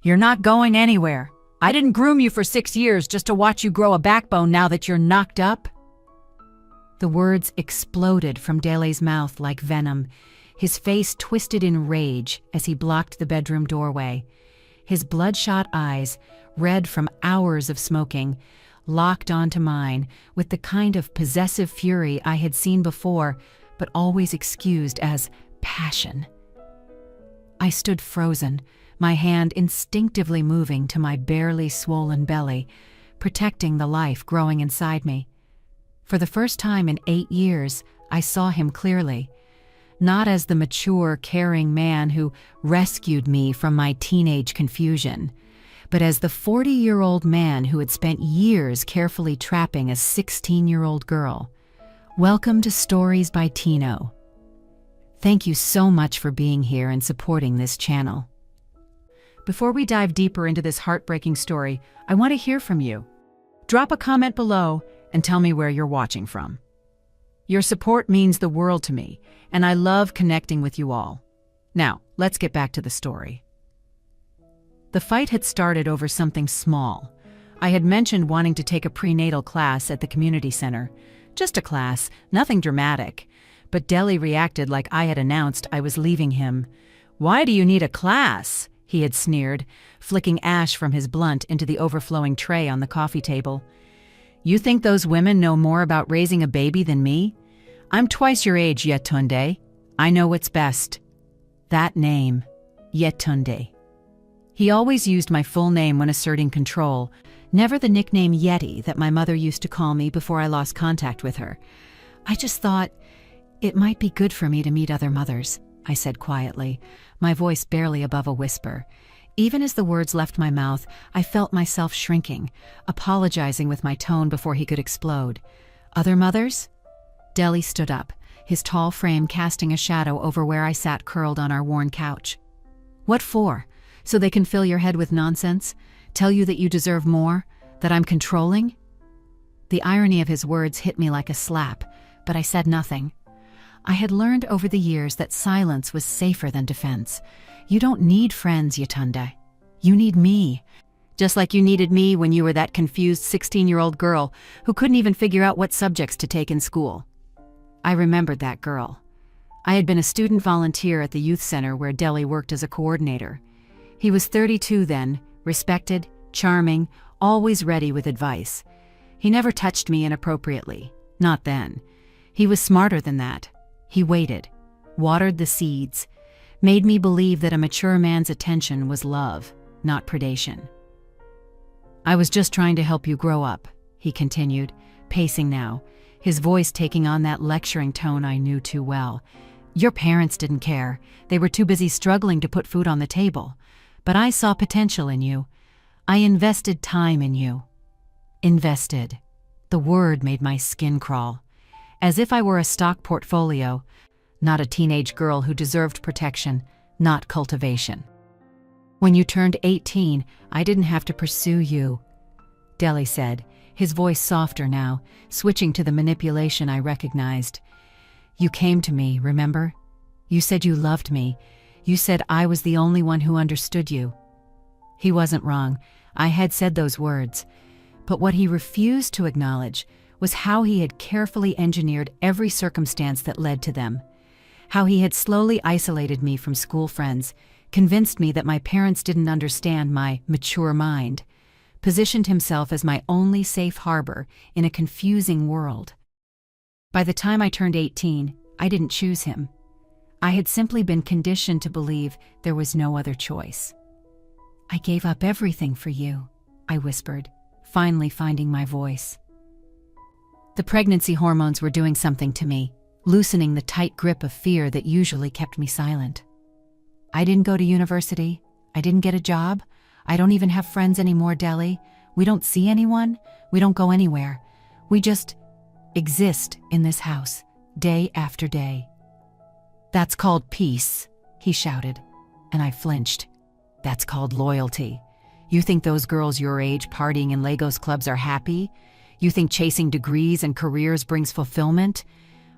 You're not going anywhere. I didn't groom you for 6 years just to watch you grow a backbone now that you're knocked up." The words exploded from Dele's mouth like venom. His face twisted in rage as he blocked the bedroom doorway. His bloodshot eyes, red from hours of smoking, locked onto mine with the kind of possessive fury I had seen before, but always excused as passion. I stood frozen, my hand instinctively moving to my barely swollen belly, protecting the life growing inside me. For the first time in 8 years, I saw him clearly. Not as the mature, caring man who rescued me from my teenage confusion, but as the 40-year-old man who had spent years carefully trapping a 16-year-old girl. Welcome to Stories by Tino. Thank you so much for being here and supporting this channel. Before we dive deeper into this heartbreaking story, I want to hear from you. Drop a comment below and tell me where you're watching from. Your support means the world to me, and I love connecting with you all. Now, let's get back to the story. The fight had started over something small. I had mentioned wanting to take a prenatal class at the community center. Just a class, nothing dramatic. But Dele reacted like I had announced I was leaving him. "Why do you need a class?" he had sneered, flicking ash from his blunt into the overflowing tray on the coffee table. "You think those women know more about raising a baby than me? I'm twice your age, Yetunde. I know what's best." That name, Yetunde. He always used my full name when asserting control, never the nickname Yeti that my mother used to call me before I lost contact with her. I just thought, "It might be good for me to meet other mothers," I said quietly, my voice barely above a whisper. Even as the words left my mouth, I felt myself shrinking, apologizing with my tone before he could explode. "Other mothers?" Dele stood up, his tall frame casting a shadow over where I sat curled on our worn couch. "What for? So they can fill your head with nonsense? Tell you that you deserve more? That I'm controlling?" The irony of his words hit me like a slap, but I said nothing. I had learned over the years that silence was safer than defense. You don't need friends, Yetunde. You need me. Just like you needed me when you were that confused 16-year-old girl who couldn't even figure out what subjects to take in school. I remembered that girl. I had been a student volunteer at the youth center where Dele worked as a coordinator. He was 32 then, respected, charming, always ready with advice. He never touched me inappropriately. Not then. He was smarter than that. He waited, watered the seeds, made me believe that a mature man's attention was love, not predation. "I was just trying to help you grow up," he continued, pacing now, his voice taking on that lecturing tone I knew too well. "Your parents didn't care. They were too busy struggling to put food on the table. But I saw potential in you. I invested time in you." Invested. The word made my skin crawl. As if I were a stock portfolio, not a teenage girl who deserved protection, not cultivation. "When you turned 18, I didn't have to pursue you," Dele said, his voice softer now, switching to the manipulation I recognized. "You came to me, remember? You said you loved me. You said I was the only one who understood you." He wasn't wrong. I had said those words. But what he refused to acknowledge was how he had carefully engineered every circumstance that led to them. How he had slowly isolated me from school friends, convinced me that my parents didn't understand my mature mind, positioned himself as my only safe harbor in a confusing world. By the time I turned 18, I didn't choose him. I had simply been conditioned to believe there was no other choice. "I gave up everything for you," I whispered, finally finding my voice. The pregnancy hormones were doing something to me, loosening the tight grip of fear that usually kept me silent. "I didn't go to university. I didn't get a job. I don't even have friends anymore, Dele. We don't see anyone. We don't go anywhere. We just exist in this house, day after day." "That's called peace," he shouted, and I flinched. "That's called loyalty. You think those girls your age partying in Legos clubs are happy? You think chasing degrees and careers brings fulfillment?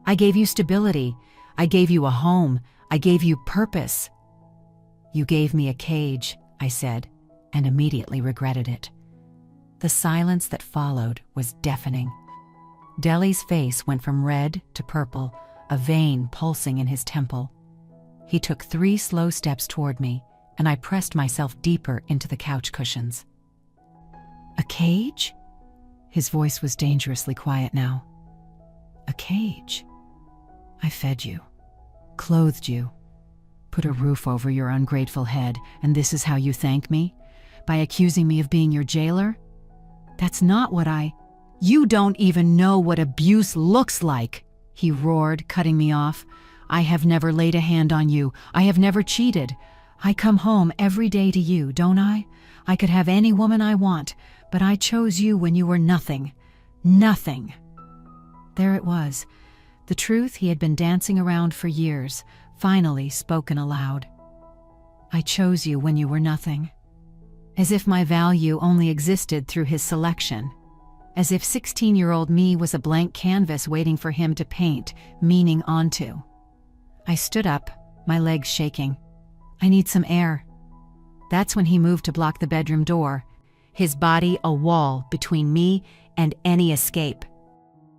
I gave you stability. I gave you a home. I gave you purpose." "You gave me a cage," I said, and immediately regretted it. The silence that followed was deafening. Delhi's face went from red to purple, a vein pulsing in his temple. He took 3 slow steps toward me, and I pressed myself deeper into the couch cushions. "A cage?" His voice was dangerously quiet now. "A cage. I fed you, clothed you, put a roof over your ungrateful head, and this is how you thank me? By accusing me of being your jailer? That's not what You don't even know what abuse looks like," he roared, cutting me off. "I have never laid a hand on you. I have never cheated. I come home every day to you, don't I? I could have any woman I want, but I chose you when you were nothing. Nothing." There it was, the truth he had been dancing around for years, finally spoken aloud. I chose you when you were nothing. As if my value only existed through his selection. As if 16-year-old me was a blank canvas waiting for him to paint meaning onto. I stood up, my legs shaking. "I need some air." That's when he moved to block the bedroom door, his body a wall between me and any escape.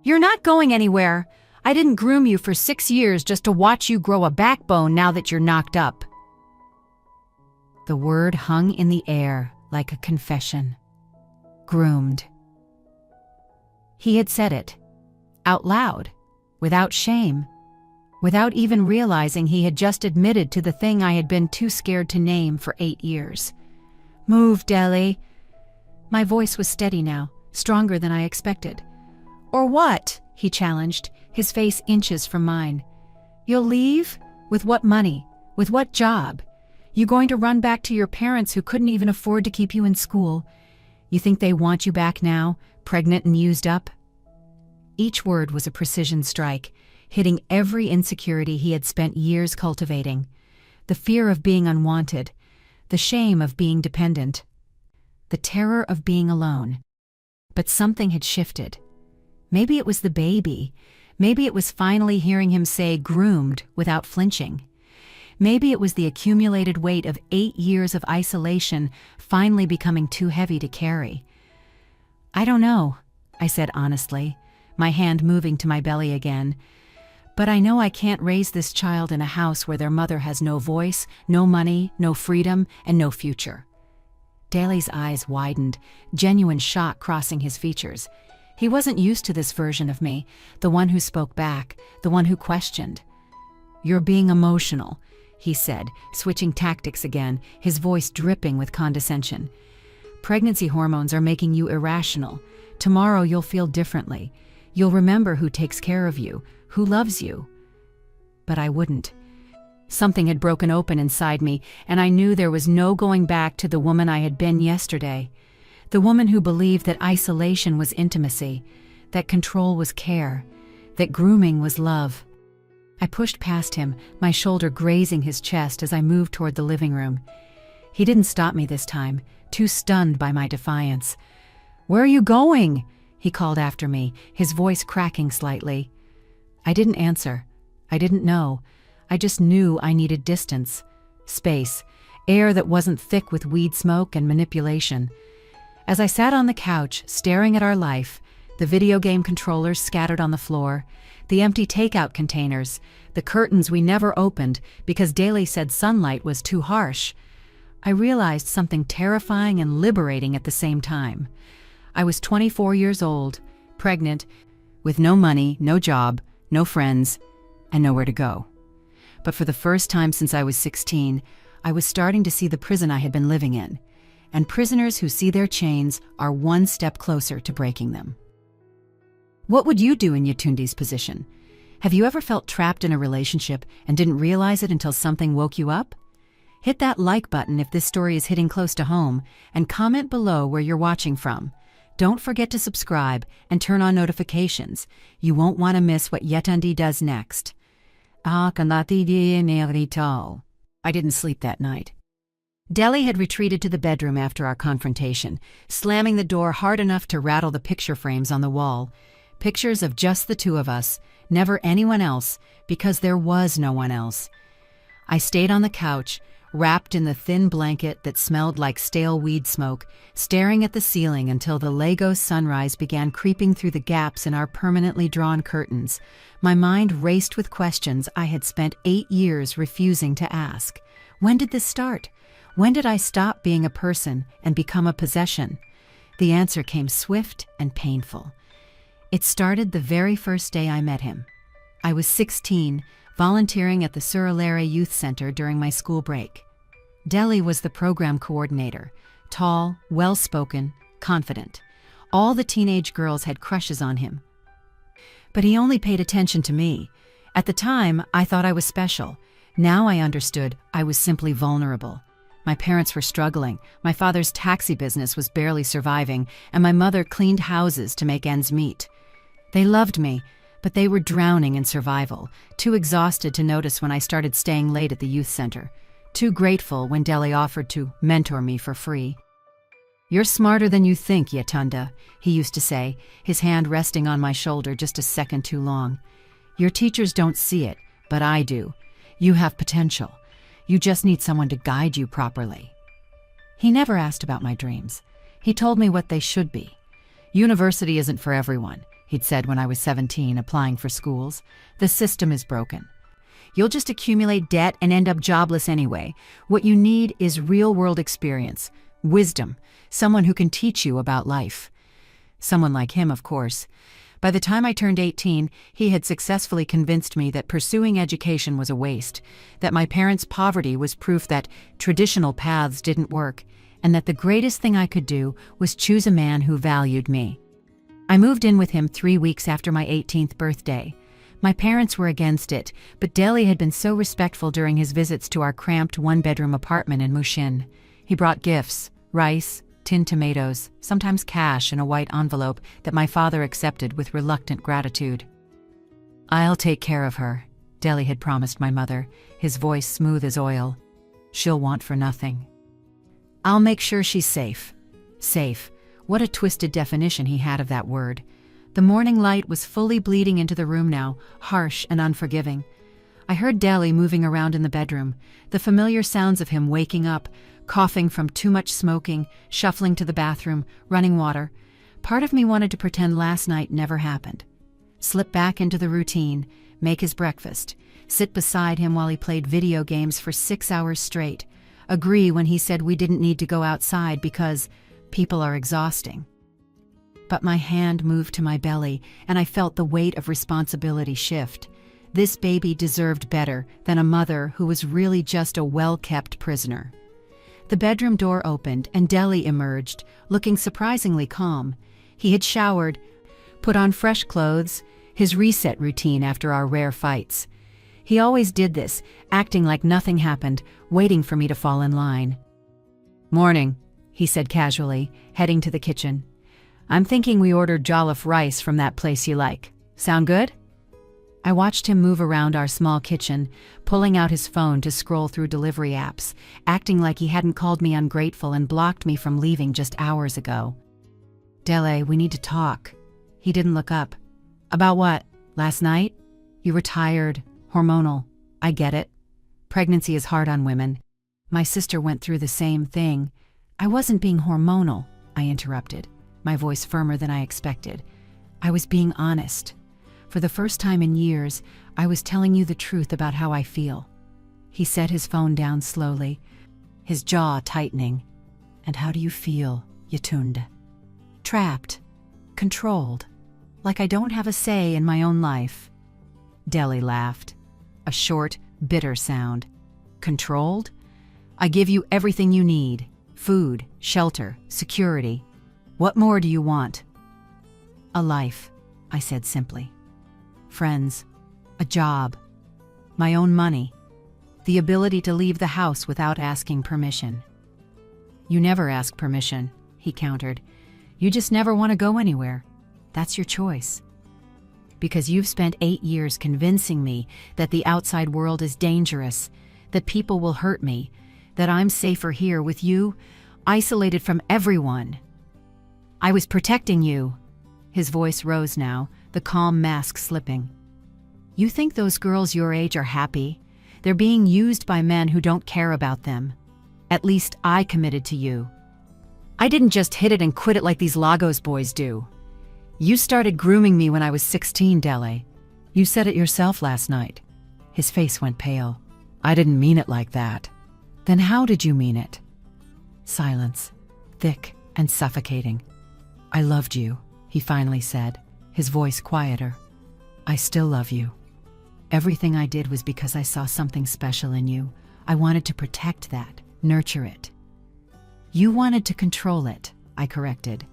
"You're not going anywhere. I didn't groom you for 6 years just to watch you grow a backbone now that you're knocked up." The word hung in the air like a confession. Groomed. He had said it, out loud, without shame, without even realizing he had just admitted to the thing I had been too scared to name for 8 years. "Move, Delhi." My voice was steady now, stronger than I expected. "Or what?" he challenged, his face inches from mine. "You'll leave? With what money? With what job? You going to run back to your parents who couldn't even afford to keep you in school? You think they want you back now, pregnant and used up?" Each word was a precision strike, hitting every insecurity he had spent years cultivating. The fear of being unwanted, the shame of being dependent, the terror of being alone. But something had shifted. Maybe it was the baby. Maybe it was finally hearing him say groomed without flinching. Maybe it was the accumulated weight of 8 years of isolation finally becoming too heavy to carry. "I don't know," I said honestly, my hand moving to my belly again. "But I know I can't raise this child in a house where their mother has no voice, no money, no freedom, and no future." Daly's eyes widened, genuine shock crossing his features. He wasn't used to this version of me, the one who spoke back, the one who questioned. "You're being emotional," he said, switching tactics again, his voice dripping with condescension. "Pregnancy hormones are making you irrational. Tomorrow you'll feel differently. You'll remember who takes care of you, who loves you." But I wouldn't. Something had broken open inside me, and I knew there was no going back to the woman I had been yesterday. The woman who believed that isolation was intimacy, that control was care, that grooming was love. I pushed past him, my shoulder grazing his chest as I moved toward the living room. He didn't stop me this time, too stunned by my defiance. "Where are you going?" he called after me, his voice cracking slightly. I didn't answer. I didn't know. I just knew I needed distance, space, air that wasn't thick with weed smoke and manipulation. As I sat on the couch, staring at our life, the video game controllers scattered on the floor, the empty takeout containers, the curtains we never opened because Daly said sunlight was too harsh, I realized something terrifying and liberating at the same time. I was 24 years old, pregnant, with no money, no job, no friends, and nowhere to go. But for the first time since I was 16, I was starting to see the prison I had been living in, and prisoners who see their chains are one step closer to breaking them. What would you do in Yatundi's position? Have you ever felt trapped in a relationship and didn't realize it until something woke you up? Hit that like button if this story is hitting close to home, and comment below where you're watching from. Don't forget to subscribe and turn on notifications. You won't want to miss what Yetundi does next. I didn't sleep that night. Delhi had retreated to the bedroom after our confrontation, slamming the door hard enough to rattle the picture frames on the wall. Pictures of just the two of us, never anyone else, because there was no one else. I stayed on the couch, wrapped in the thin blanket that smelled like stale weed smoke, staring at the ceiling until the Lagos sunrise began creeping through the gaps in our permanently drawn curtains. My mind raced with questions I had spent 8 years refusing to ask. When did this start? When did I stop being a person and become a possession? The answer came swift and painful. It started the very first day I met him. I was 16, volunteering at the Surulere Youth Center during my school break. Deli was the program coordinator, tall, well-spoken, confident. All the teenage girls had crushes on him. But he only paid attention to me. At the time, I thought I was special. Now I understood I was simply vulnerable. My parents were struggling, my father's taxi business was barely surviving, and my mother cleaned houses to make ends meet. They loved me, but they were drowning in survival, too exhausted to notice when I started staying late at the youth center, too grateful when Deli offered to mentor me for free. "You're smarter than you think, Yatunda," he used to say, his hand resting on my shoulder just a second too long. "Your teachers don't see it, but I do. You have potential. You just need someone to guide you properly." He never asked about my dreams. He told me what they should be. "University isn't for everyone," he'd said when I was 17, applying for schools. "The system is broken. You'll just accumulate debt and end up jobless anyway. What you need is real-world experience, wisdom, someone who can teach you about life." Someone like him, of course. By the time I turned 18, he had successfully convinced me that pursuing education was a waste, that my parents' poverty was proof that traditional paths didn't work, and that the greatest thing I could do was choose a man who valued me. I moved in with him 3 weeks after my 18th birthday. My parents were against it, but Deli had been so respectful during his visits to our cramped one-bedroom apartment in Mushin. He brought gifts, rice, tinned tomatoes, sometimes cash in a white envelope that my father accepted with reluctant gratitude. "I'll take care of her," Deli had promised my mother, his voice smooth as oil. "She'll want for nothing. I'll make sure she's safe." Safe. What a twisted definition he had of that word. The morning light was fully bleeding into the room now, harsh and unforgiving. I heard Deli moving around in the bedroom, the familiar sounds of him waking up, coughing from too much smoking, shuffling to the bathroom, running water. Part of me wanted to pretend last night never happened. Slip back into the routine, make his breakfast, sit beside him while he played video games for 6 hours straight, agree when he said we didn't need to go outside because people are exhausting. But my hand moved to my belly, and I felt the weight of responsibility shift. This baby deserved better than a mother who was really just a well-kept prisoner. The bedroom door opened and Deli emerged, looking surprisingly calm. He had showered, put on fresh clothes, his reset routine after our rare fights. He always did this, acting like nothing happened, waiting for me to fall in line. "Morning," he said casually, heading to the kitchen. "I'm thinking we ordered jollof rice from that place you like. Sound good?" I watched him move around our small kitchen, pulling out his phone to scroll through delivery apps, acting like he hadn't called me ungrateful and blocked me from leaving just hours ago. "Dele, we need to talk." He didn't look up. "About what? Last night? You were tired, hormonal. I get it. Pregnancy is hard on women. My sister went through the same thing." "I wasn't being hormonal," I interrupted, my voice firmer than I expected. "I was being honest. For the first time in years, I was telling you the truth about how I feel." He set his phone down slowly, his jaw tightening. "And how do you feel, Yatunda?" "Trapped. Controlled. Like I don't have a say in my own life." Deli laughed. A short, bitter sound. "Controlled? I give you everything you need. Food, shelter, security. What more do you want?" "A life," I said simply. "Friends, a job, my own money, the ability to leave the house without asking permission." "You never ask permission," he countered. "You just never want to go anywhere. That's your choice. Because you've spent 8 years convincing me that the outside world is dangerous, that people will hurt me, that I'm safer here with you, isolated from everyone. I was protecting you." His voice rose now, the calm mask slipping. "You think those girls your age are happy? They're being used by men who don't care about them. At least I committed to you. I didn't just hit it and quit it like these Lagos boys do. You started grooming me when I was 16, Dele. You said it yourself last night. His face went pale. I didn't mean it like that. Then how did you mean it? Silence, thick and suffocating. I loved you, he finally said, his voice quieter. I still love you. Everything I did was because I saw something special in you. I wanted to protect that, nurture it. You wanted to control it, I corrected.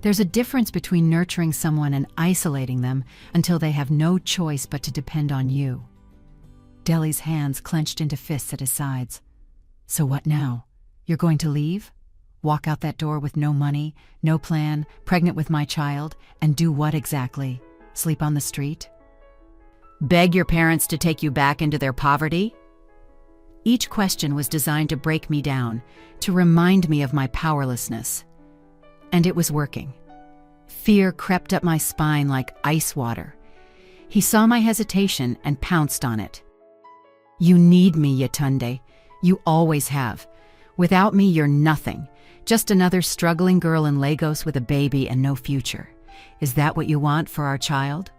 There's a difference between nurturing someone and isolating them until they have no choice but to depend on you. Dele's hands clenched into fists at his sides. So what now? You're going to leave? Walk out that door with no money, no plan, pregnant with my child, and do what exactly? Sleep on the street? Beg your parents to take you back into their poverty? Each question was designed to break me down, to remind me of my powerlessness. And it was working. Fear crept up my spine like ice water. He saw my hesitation and pounced on it. You need me, Yetunde. You always have. Without me, you're nothing. Just another struggling girl in Lagos with a baby and no future. Is that what you want for our child?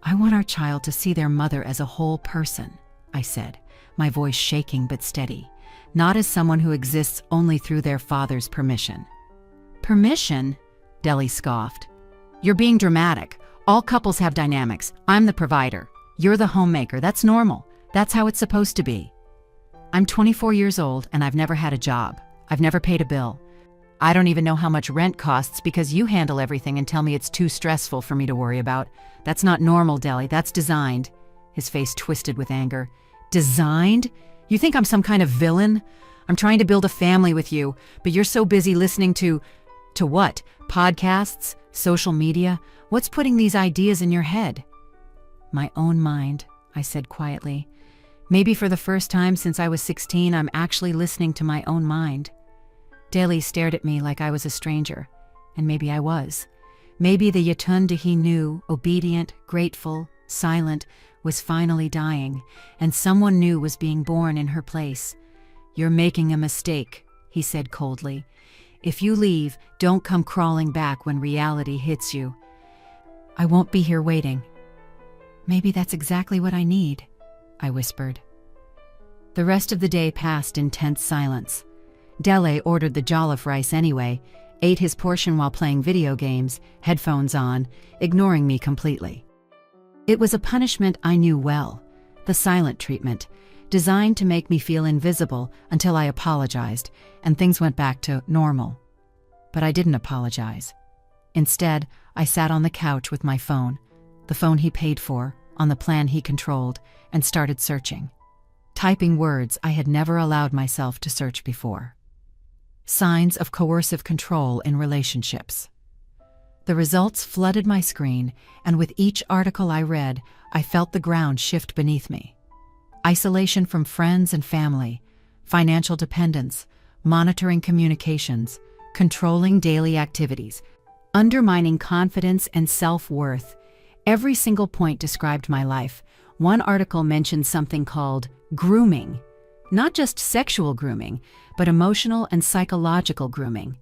I want our child to see their mother as a whole person, I said, my voice shaking but steady, not as someone who exists only through their father's permission. Permission? Dele scoffed. You're being dramatic. All couples have dynamics. I'm the provider. You're the homemaker. That's normal. That's how it's supposed to be. I'm 24 years old and I've never had a job. I've never paid a bill. I don't even know how much rent costs because you handle everything and tell me it's too stressful for me to worry about. That's not normal, Dele. That's designed. His face twisted with anger. Designed? You think I'm some kind of villain? I'm trying to build a family with you, but you're so busy listening to what? Podcasts? Social media? What's putting these ideas in your head? My own mind, I said quietly. Maybe for the first time since I was 16, I'm actually listening to my own mind. Dele stared at me like I was a stranger, and maybe I was. Maybe the Yetunde he knew, obedient, grateful, silent, was finally dying, and someone new was being born in her place. You're making a mistake, he said coldly. If you leave, don't come crawling back when reality hits you. I won't be here waiting. Maybe that's exactly what I need, I whispered. The rest of the day passed in tense silence. Dele ordered the jollof rice anyway, ate his portion while playing video games, headphones on, ignoring me completely. It was a punishment I knew well, the silent treatment, designed to make me feel invisible until I apologized and things went back to normal. But I didn't apologize. Instead, I sat on the couch with my phone, the phone he paid for, on the plan he controlled, and started searching. Typing words I had never allowed myself to search before. Signs of coercive control in relationships. The results flooded my screen, and with each article I read, I felt the ground shift beneath me. Isolation from friends and family, financial dependence, monitoring communications, controlling daily activities, undermining confidence and self-worth. Every single point described my life. One article mentioned something called grooming. Not just sexual grooming, but emotional and psychological grooming.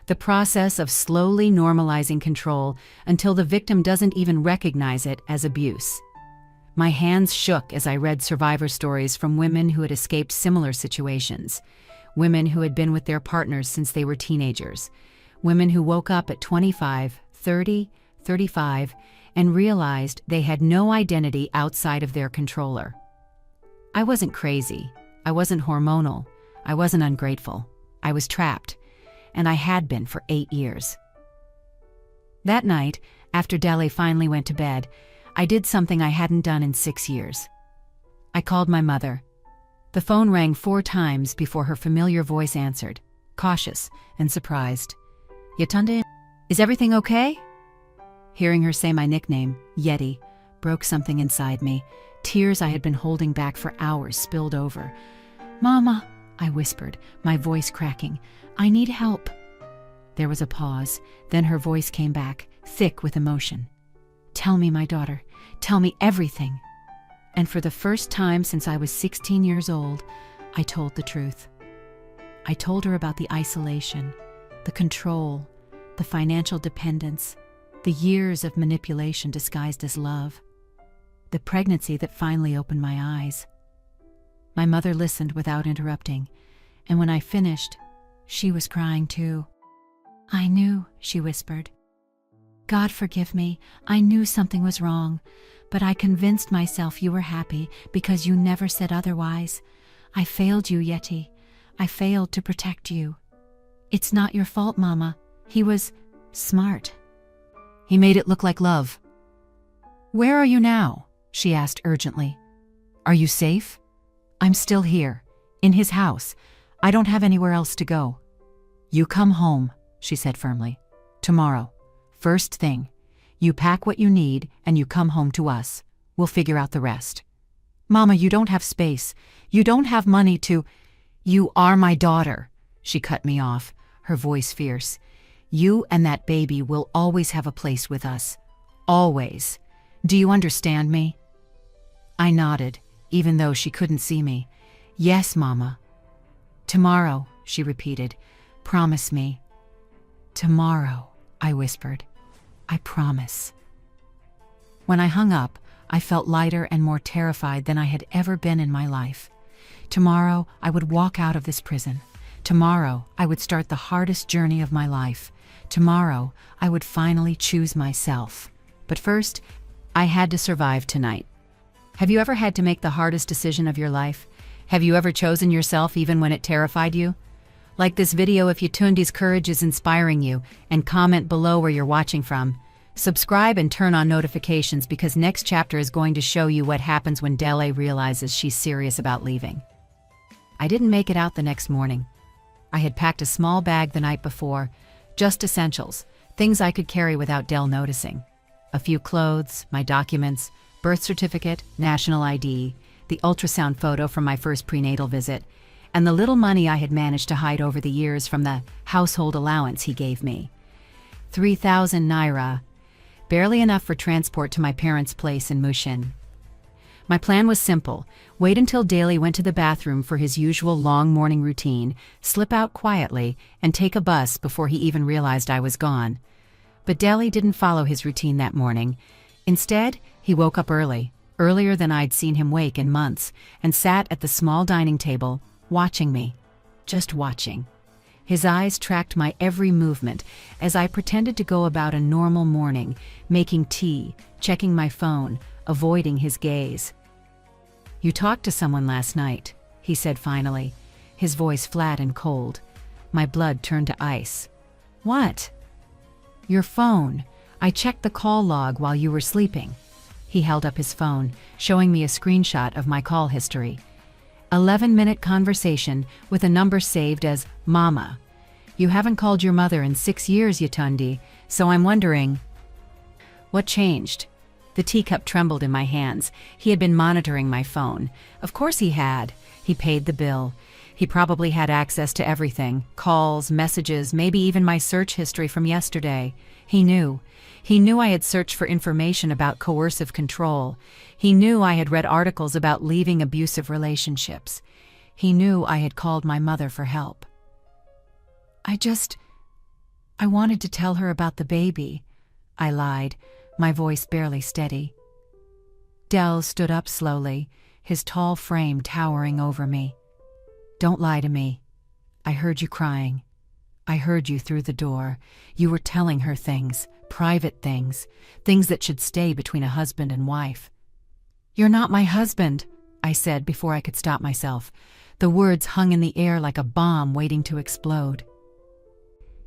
The process of slowly normalizing control until the victim doesn't even recognize it as abuse. My hands shook as I read survivor stories from women who had escaped similar situations, women who had been with their partners since they were teenagers, women who woke up at 25, 30, 35, and realized they had no identity outside of their controller. I wasn't crazy. I wasn't hormonal. I wasn't ungrateful. I was trapped, and I had been for 8 years. That night, after Dele finally went to bed, I did something I hadn't done in 6 years. I called my mother. The phone rang 4 times before her familiar voice answered, cautious and surprised. Yetunde, is everything okay? Hearing her say my nickname, Yeti, broke something inside me. Tears I had been holding back for hours spilled over. Mama, I whispered, my voice cracking. I need help. There was a pause, then her voice came back, thick with emotion. Tell me, my daughter. Tell me everything. And for the first time since I was 16 years old, I told the truth. I told her about the isolation, the control, the financial dependence, the years of manipulation disguised as love, the pregnancy that finally opened my eyes. My mother listened without interrupting, and when I finished, she was crying too. "I knew," she whispered. "God forgive me, I knew something was wrong, but I convinced myself you were happy because you never said otherwise. I failed you, Yeti. I failed to protect you. It's not your fault, Mama. He was smart. He made it look like love." "Where are you now?" she asked urgently. "Are you safe?" "I'm still here, in his house. I don't have anywhere else to go." "You come home," she said firmly. "Tomorrow. First thing. You pack what you need and you come home to us. We'll figure out the rest." "Mama, you don't have space. You don't have money to—" "You are my daughter," she cut me off, her voice fierce. "You and that baby will always have a place with us. Always. Do you understand me?" I nodded, even though she couldn't see me. "Yes, Mama." "Tomorrow," she repeated. "Promise me." "Tomorrow," I whispered. "I promise." When I hung up, I felt lighter and more terrified than I had ever been in my life. Tomorrow, I would walk out of this prison. Tomorrow, I would start the hardest journey of my life. Tomorrow, I would finally choose myself. But first, I had to survive tonight. Have you ever had to make the hardest decision of your life? Have you ever chosen yourself even when it terrified you? Like this video if Yatundi's courage is inspiring you, and comment below where you're watching from. Subscribe and turn on notifications because next chapter is going to show you what happens when Dele realizes she's serious about leaving. I didn't make it out the next morning. I had packed a small bag the night before, just essentials, things I could carry without Del noticing. A few clothes, my documents, birth certificate, national ID, the ultrasound photo from my first prenatal visit, and the little money I had managed to hide over the years from the household allowance he gave me. 3,000 naira, barely enough for transport to my parents' place in Mushin. My plan was simple: wait until Daly went to the bathroom for his usual long morning routine, slip out quietly, and take a bus before he even realized I was gone. But Daly didn't follow his routine that morning. Instead, he woke up early, earlier than I'd seen him wake in months, and sat at the small dining table, watching me. Just watching. His eyes tracked my every movement as I pretended to go about a normal morning, making tea, checking my phone, avoiding his gaze. "You talked to someone last night," he said finally, his voice flat and cold. My blood turned to ice. "What?" "Your phone. I checked the call log while you were sleeping." He held up his phone, showing me a screenshot of my call history. 11-minute conversation with a number saved as Mama. "You haven't called your mother in 6 years, Yatundi, so I'm wondering—" "What changed?" The teacup trembled in my hands. He had been monitoring my phone. Of course he had. He paid the bill. He probably had access to everything. Calls, messages, maybe even my search history from yesterday. He knew. He knew I had searched for information about coercive control. He knew I had read articles about leaving abusive relationships. He knew I had called my mother for help. I wanted to tell her about the baby," I lied, my voice barely steady. Del stood up slowly, his tall frame towering over me. "Don't lie to me. I heard you crying. I heard you through the door. You were telling her things, private things, things that should stay between a husband and wife." "You're not my husband," I said before I could stop myself. The words hung in the air like a bomb waiting to explode.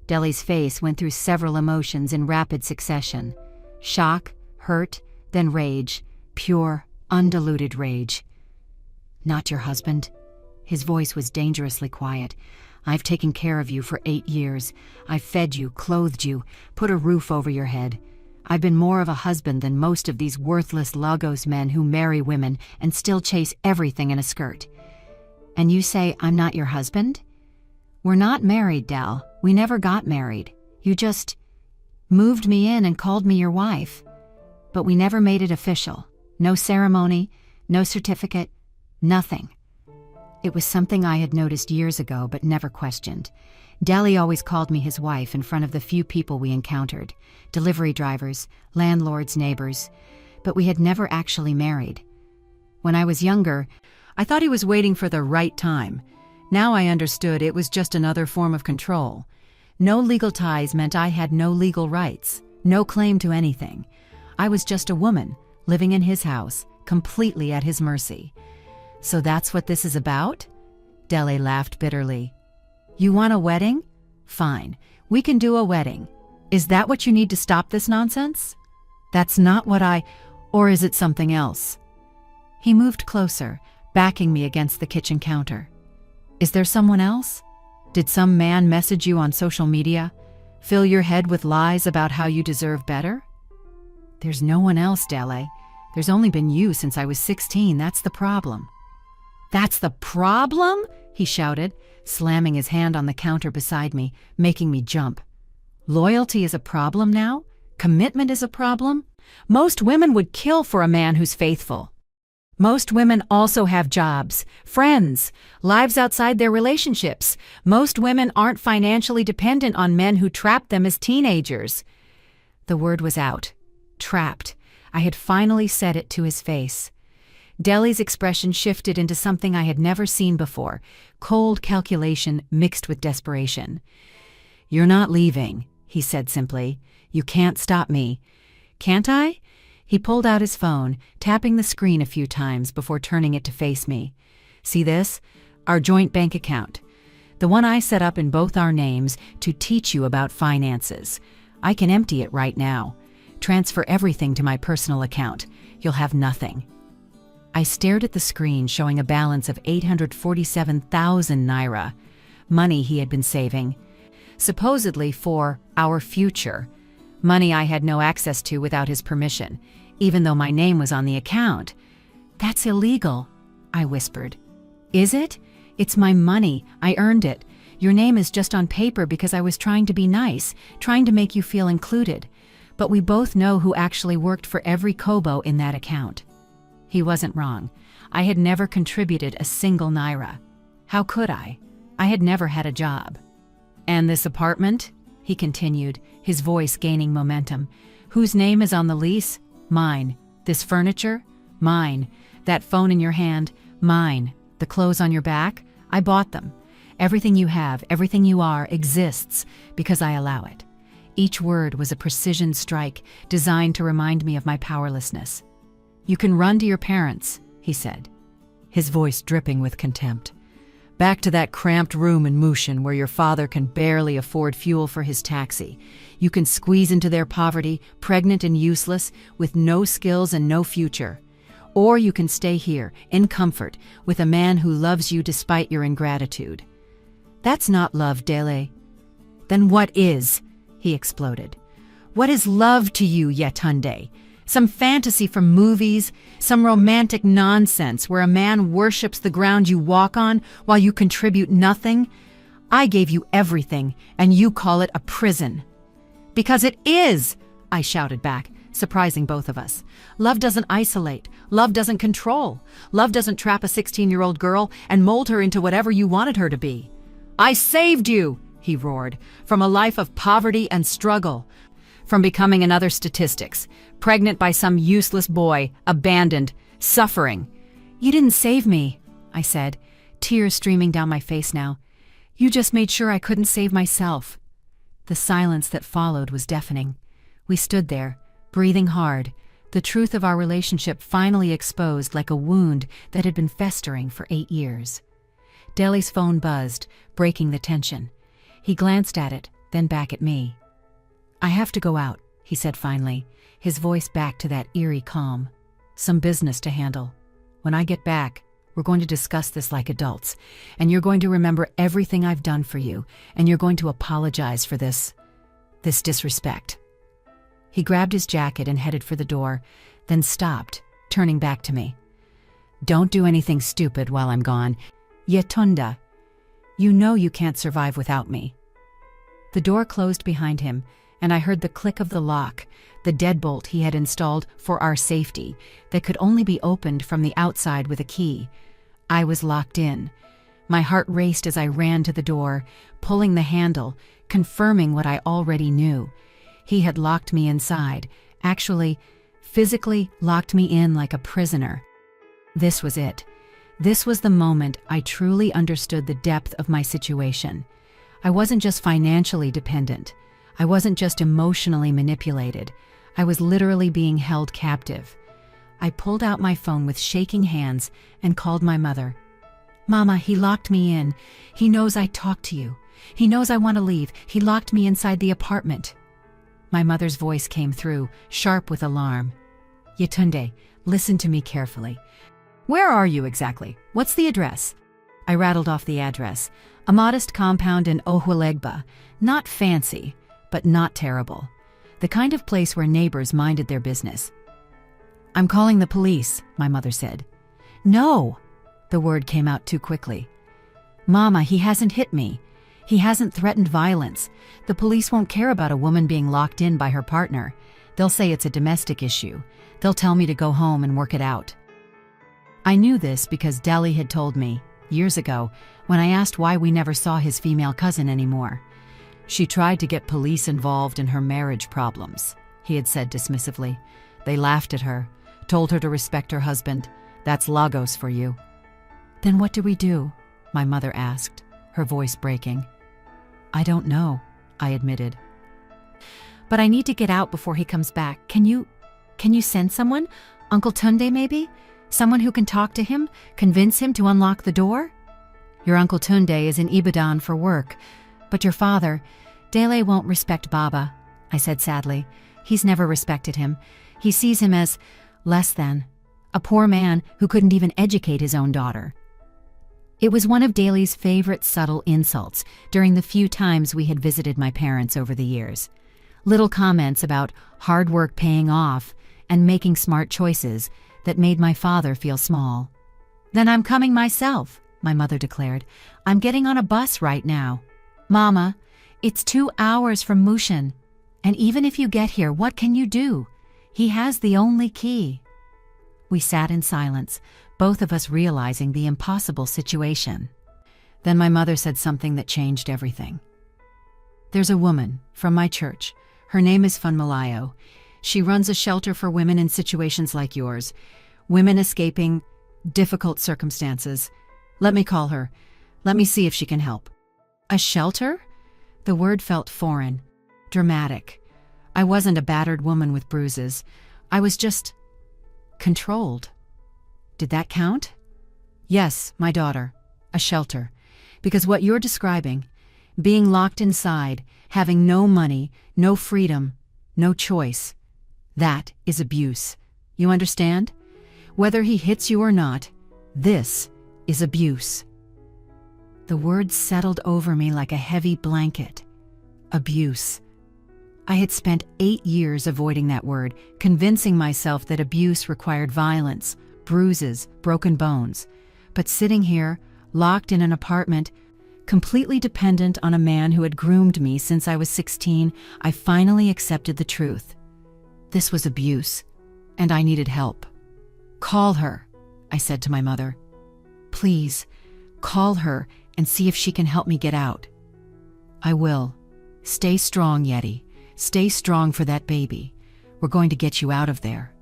Deli's face went through several emotions in rapid succession. Shock, hurt, then rage, pure, undiluted rage. "Not your husband?" His voice was dangerously quiet. "I've taken care of you for 8 years. I've fed you, clothed you, put a roof over your head. I've been more of a husband than most of these worthless Lagos men who marry women and still chase everything in a skirt. And you say I'm not your husband? We're not married, Del. We never got married. You just moved me in and called me your wife. But we never made it official. No ceremony, No certificate, nothing. It was something I had noticed years ago but never questioned. Deli always called me his wife in front of the few people we encountered, delivery drivers, landlords, neighbors, but we had never actually married. When I was younger, I thought he was waiting for the right time. Now I understood it was just another form of control. No legal ties meant I had no legal rights, no claim to anything. I was just a woman, living in his house, completely at his mercy. So that's what this is about? Dele laughed bitterly. You want a wedding? Fine, we can do a wedding. Is that what you need to stop this nonsense? That's not what or is it something else? He moved closer, backing me against the kitchen counter. Is there someone else? Did some man message you on social media? Fill your head with lies about how you deserve better? There's no one else, Dele. There's only been you since I was 16, that's the problem. That's the problem? He shouted, slamming his hand on the counter beside me, making me jump. Loyalty is a problem now? Commitment is a problem? Most women would kill for a man who's faithful. Most women also have jobs, friends, lives outside their relationships. Most women aren't financially dependent on men who trap them as teenagers. The word was out. Trapped. I had finally said it to his face. Deli's expression shifted into something I had never seen before, cold calculation mixed with desperation. You're not leaving, he said simply. You can't stop me. Can't I? He pulled out his phone, tapping the screen a few times before turning it to face me. See this? Our joint bank account. The one I set up in both our names to teach you about finances. I can empty it right now. Transfer everything to my personal account. You'll have nothing. I stared at the screen showing a balance of 847,000 naira, money he had been saving, supposedly for our future, money I had no access to without his permission, even though my name was on the account. That's illegal, I whispered. Is it? It's my money. I earned it. Your name is just on paper because I was trying to be nice, trying to make you feel included. But we both know who actually worked for every kobo in that account. He wasn't wrong. I had never contributed a single naira. How could I? I had never had a job. And this apartment? He continued, his voice gaining momentum. Whose name is on the lease? Mine. This furniture? Mine. That phone in your hand? Mine. The clothes on your back? I bought them. Everything you have, everything you are, exists because I allow it. Each word was a precision strike designed to remind me of my powerlessness. You can run to your parents, he said, his voice dripping with contempt. Back to that cramped room in Mushin where your father can barely afford fuel for his taxi. You can squeeze into their poverty, pregnant and useless, with no skills and no future. Or you can stay here, in comfort, with a man who loves you despite your ingratitude. That's not love, Dele. Then what is? He exploded. What is love to you, Yetunde? Some fantasy from movies, some romantic nonsense where a man worships the ground you walk on while you contribute nothing? I gave you everything, and you call it a prison. Because it is, I shouted back, surprising both of us. Love doesn't isolate. Love doesn't control. Love doesn't trap a 16-year-old girl and mold her into whatever you wanted her to be. I saved you, he roared, from a life of poverty and struggle, from becoming another statistics, pregnant by some useless boy, abandoned, suffering. You didn't save me, I said, tears streaming down my face now. You just made sure I couldn't save myself. The silence that followed was deafening. We stood there, breathing hard, the truth of our relationship finally exposed like a wound that had been festering for 8 years. Deli's phone buzzed, breaking the tension. He glanced at it, then back at me. I have to go out, he said finally, his voice back to that eerie calm. Some business to handle. When I get back, we're going to discuss this like adults, and you're going to remember everything I've done for you, and you're going to apologize for this disrespect. He grabbed his jacket and headed for the door, then stopped, turning back to me. Don't do anything stupid while I'm gone. Yetunda, you know you can't survive without me. The door closed behind him, and I heard the click of the lock, the deadbolt he had installed for our safety that could only be opened from the outside with a key. I was locked in. My heart raced as I ran to the door, pulling the handle, confirming what I already knew. He had locked me inside, actually, physically locked me in like a prisoner. This was it. This was the moment I truly understood the depth of my situation. I wasn't just financially dependent. I wasn't just emotionally manipulated. I was literally being held captive. I pulled out my phone with shaking hands and called my mother. "Mama, he locked me in. He knows I talked to you. He knows I want to leave. He locked me inside the apartment." My mother's voice came through, sharp with alarm. "Yetunde, listen to me carefully. Where are you exactly? What's the address?" I rattled off the address. A modest compound in Ohuelegba. Not fancy, but not terrible. The kind of place where neighbors minded their business. "I'm calling the police," my mother said. "No!" The word came out too quickly. "Mama, he hasn't hit me. He hasn't threatened violence. The police won't care about a woman being locked in by her partner. They'll say it's a domestic issue. They'll tell me to go home and work it out." I knew this because Deli had told me, years ago, when I asked why we never saw his female cousin anymore. "She tried to get police involved in her marriage problems," he had said dismissively. "They laughed at her, told her to respect her husband. That's Lagos for you." "Then what do we do?" my mother asked, her voice breaking. "I don't know," I admitted. "But I need to get out before he comes back. Can you send someone? Uncle Tunde maybe? Someone who can talk to him, convince him to unlock the door?" "Your Uncle Tunde is in Ibadan for work, but your father, Dele won't respect Baba," I said sadly. "He's never respected him. He sees him as less than, a poor man who couldn't even educate his own daughter." It was one of Dele's favorite subtle insults during the few times we had visited my parents over the years. Little comments about hard work paying off and making smart choices that made my father feel small. "Then I'm coming myself," my mother declared. "I'm getting on a bus right now." "Mama, it's 2 hours from Mushin. And even if you get here, what can you do? He has the only key." We sat in silence, both of us realizing the impossible situation. Then my mother said something that changed everything. "There's a woman from my church. Her name is Funmalayo. She runs a shelter for women in situations like yours, women escaping difficult circumstances. Let me call her. Let me see if she can help." "A shelter?" The word felt foreign, dramatic. I wasn't a battered woman with bruises. I was just controlled. Did that count? "Yes, my daughter, a shelter. Because what you're describing, being locked inside, having no money, no freedom, no choice, that is abuse. You understand? Whether he hits you or not, this is abuse." The words settled over me like a heavy blanket. Abuse. I had spent 8 years avoiding that word, convincing myself that abuse required violence, bruises, broken bones. But sitting here, locked in an apartment, completely dependent on a man who had groomed me since I was 16, I finally accepted the truth. This was abuse, and I needed help. "Call her," I said to my mother. "Please, call her and see if she can help me get out." "I will. Stay strong, Yeti. Stay strong for that baby. We're going to get you out of there."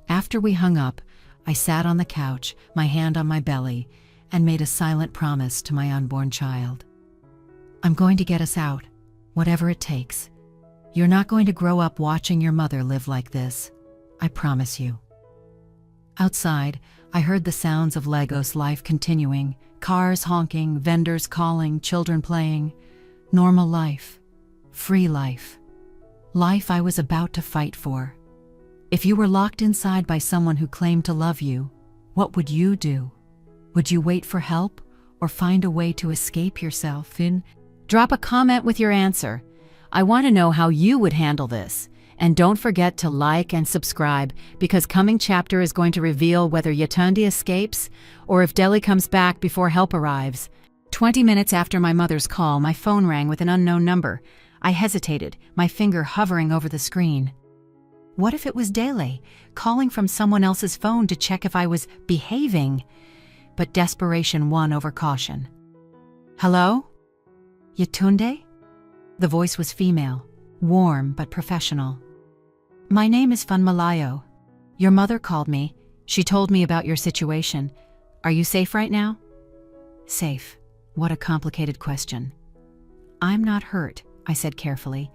After we hung up, I sat on the couch, my hand on my belly, and made a silent promise to my unborn child. "I'm going to get us out, whatever it takes. You're not going to grow up watching your mother live like this. I promise you." Outside, I heard the sounds of Lagos life continuing, cars honking, vendors calling, children playing. Normal life. Free life. Life I was about to fight for. If you were locked inside by someone who claimed to love you, what would you do? Would you wait for help or find a way to escape yourself? Drop a comment with your answer. I want to know how you would handle this. And don't forget to like and subscribe, because coming chapter is going to reveal whether Yetunde escapes or if Deli comes back before help arrives. 20 minutes after my mother's call, my phone rang with an unknown number. I hesitated, my finger hovering over the screen. What if it was Dele, calling from someone else's phone to check if I was behaving? But desperation won over caution. Hello? Yetunde? The voice was female, warm but professional. My name is Funmalayo. Your mother called me. She told me about your situation. Are you safe right now? Safe. What a complicated question. I'm not hurt, I said carefully,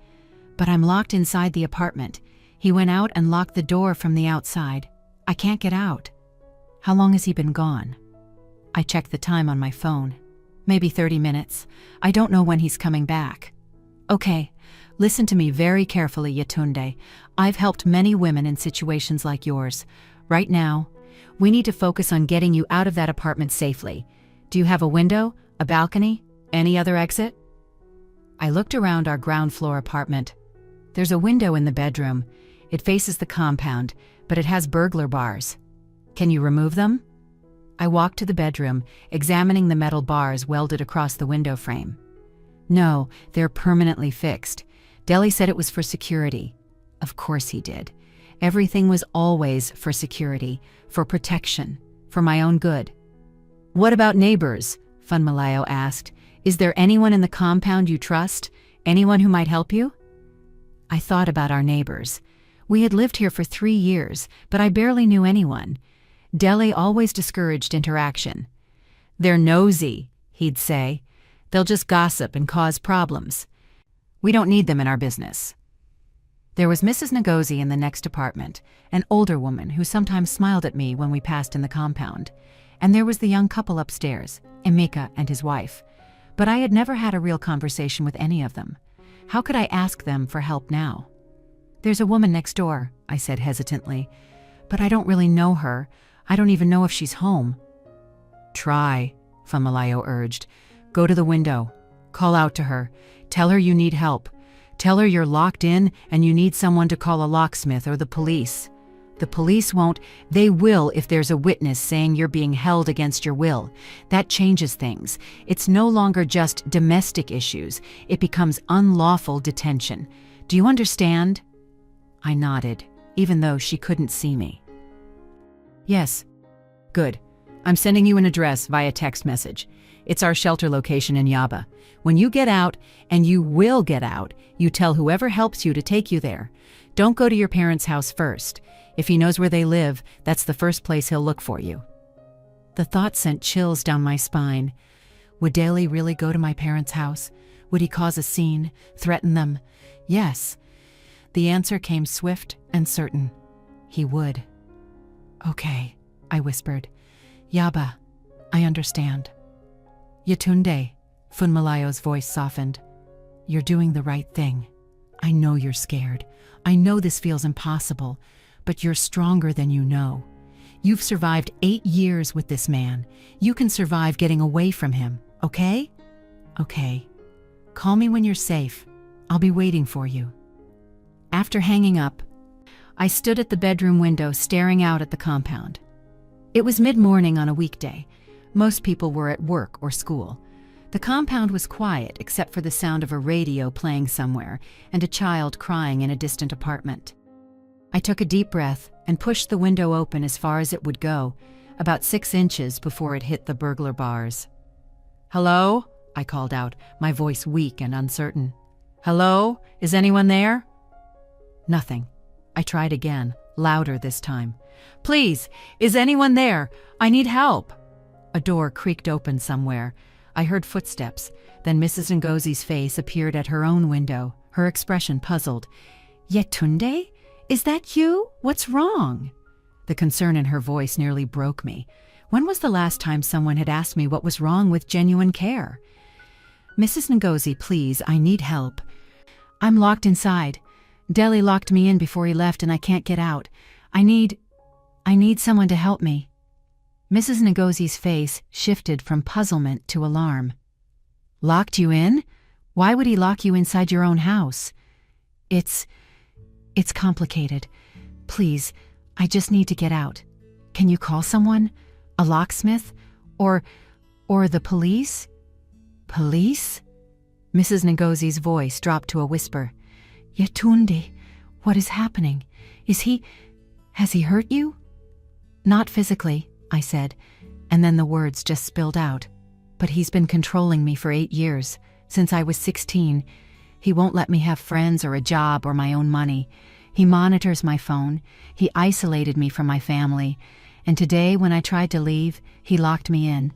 but I'm locked inside the apartment. He went out and locked the door from the outside. I can't get out. How long has he been gone? I checked the time on my phone. Maybe 30 minutes. I don't know when he's coming back. Okay, listen to me very carefully, Yetunde. I've helped many women in situations like yours. Right now, we need to focus on getting you out of that apartment safely. Do you have a window, a balcony, any other exit? I looked around our ground floor apartment. There's a window in the bedroom. It faces the compound, but it has burglar bars. Can you remove them? I walked to the bedroom, examining the metal bars welded across the window frame. No, they're permanently fixed. Dele said it was for security. Of course he did. Everything was always for security, for protection, for my own good. What about neighbors? Funmalayo asked. Is there anyone in the compound you trust? Anyone who might help you? I thought about our neighbors. We had lived here for 3 years, but I barely knew anyone. Dele always discouraged interaction. They're nosy, he'd say. They'll just gossip and cause problems. We don't need them in our business. There was Mrs. Ngozi in the next apartment, an older woman who sometimes smiled at me when we passed in the compound. And there was the young couple upstairs, Emeka and his wife. But I had never had a real conversation with any of them. How could I ask them for help now? There's a woman next door, I said hesitantly. But I don't really know her. I don't even know if she's home. Try, Funmalayo urged. Go to the window. Call out to her. Tell her you need help. Tell her you're locked in and you need someone to call a locksmith or the police. The police won't. They will if there's a witness saying you're being held against your will. That changes things. It's no longer just domestic issues. It becomes unlawful detention. Do you understand? I nodded, even though she couldn't see me. Yes. Good. I'm sending you an address via text message. It's our shelter location in Yaba. When you get out, and you will get out, you tell whoever helps you to take you there. Don't go to your parents' house first. If he knows where they live, that's the first place he'll look for you. The thought sent chills down my spine. Would Dele really go to my parents' house? Would he cause a scene, threaten them? Yes. The answer came swift and certain. He would. Okay, I whispered. Yaba, I understand. Yetunde, Funmalayo's voice softened. You're doing the right thing. I know you're scared. I know this feels impossible, but you're stronger than you know. You've survived 8 years with this man. You can survive getting away from him, okay? Okay. Call me when you're safe. I'll be waiting for you. After hanging up, I stood at the bedroom window staring out at the compound. It was mid-morning on a weekday. Most people were at work or school. The compound was quiet except for the sound of a radio playing somewhere and a child crying in a distant apartment. I took a deep breath and pushed the window open as far as it would go, about 6 inches before it hit the burglar bars. Hello? I called out, my voice weak and uncertain. Hello? Is anyone there? Nothing. I tried again, louder this time. Please, is anyone there? I need help. A door creaked open somewhere. I heard footsteps. Then Mrs. Ngozi's face appeared at her own window, her expression puzzled. Yetunde? Is that you? What's wrong? The concern in her voice nearly broke me. When was the last time someone had asked me what was wrong with genuine care? Mrs. Ngozi, please, I need help. I'm locked inside. Dele locked me in before he left and I can't get out. I need someone to help me. Mrs. Ngozi's face shifted from puzzlement to alarm. Locked you in? Why would he lock you inside your own house? It's complicated. Please, I just need to get out. Can you call someone? A locksmith? Or the police? Police? Mrs. Ngozi's voice dropped to a whisper. Yetunde, what is happening? Has he hurt you? Not physically, I said, and then the words just spilled out. But he's been controlling me for 8 years, since I was 16. He won't let me have friends or a job or my own money. He monitors my phone. He isolated me from my family. And today, when I tried to leave, he locked me in.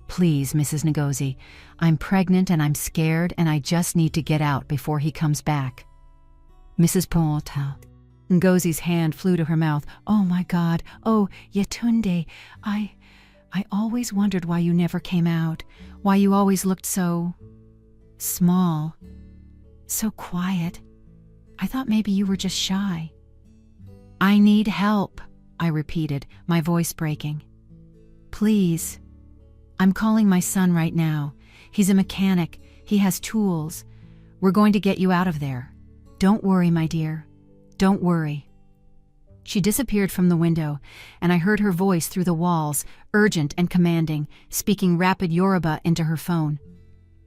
Please, Mrs. Ngozi, I'm pregnant and I'm scared and I just need to get out before he comes back. Mrs. Ponta. Ngozi's hand flew to her mouth. Oh my God. Oh, Yetunde, I always wondered why you never came out, why you always looked so small, so quiet. I thought maybe you were just shy. I need help, I repeated, my voice breaking. Please. I'm calling my son right now. He's a mechanic. He has tools. We're going to get you out of there. Don't worry, my dear. Don't worry. She disappeared from the window, and I heard her voice through the walls, urgent and commanding, speaking rapid Yoruba into her phone.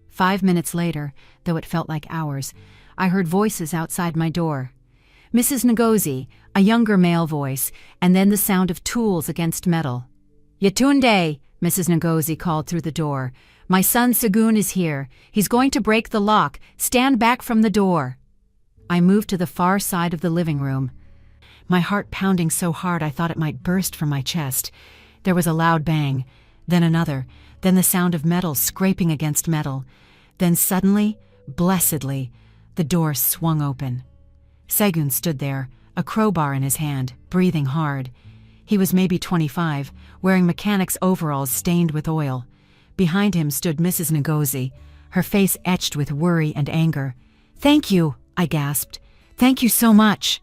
5 minutes later, though it felt like hours, I heard voices outside my door. Mrs. Ngozi, a younger male voice, and then the sound of tools against metal. Yetunde, Mrs. Ngozi called through the door. My son Segun is here. He's going to break the lock. Stand back from the door. I moved to the far side of the living room, my heart pounding so hard I thought it might burst from my chest. There was a loud bang, then another, then the sound of metal scraping against metal. Then suddenly, blessedly, the door swung open. Segun stood there, a crowbar in his hand, breathing hard. He was maybe 25, wearing mechanic's overalls stained with oil. Behind him stood Mrs. Ngozi, her face etched with worry and anger. "Thank you," I gasped. "Thank you so much."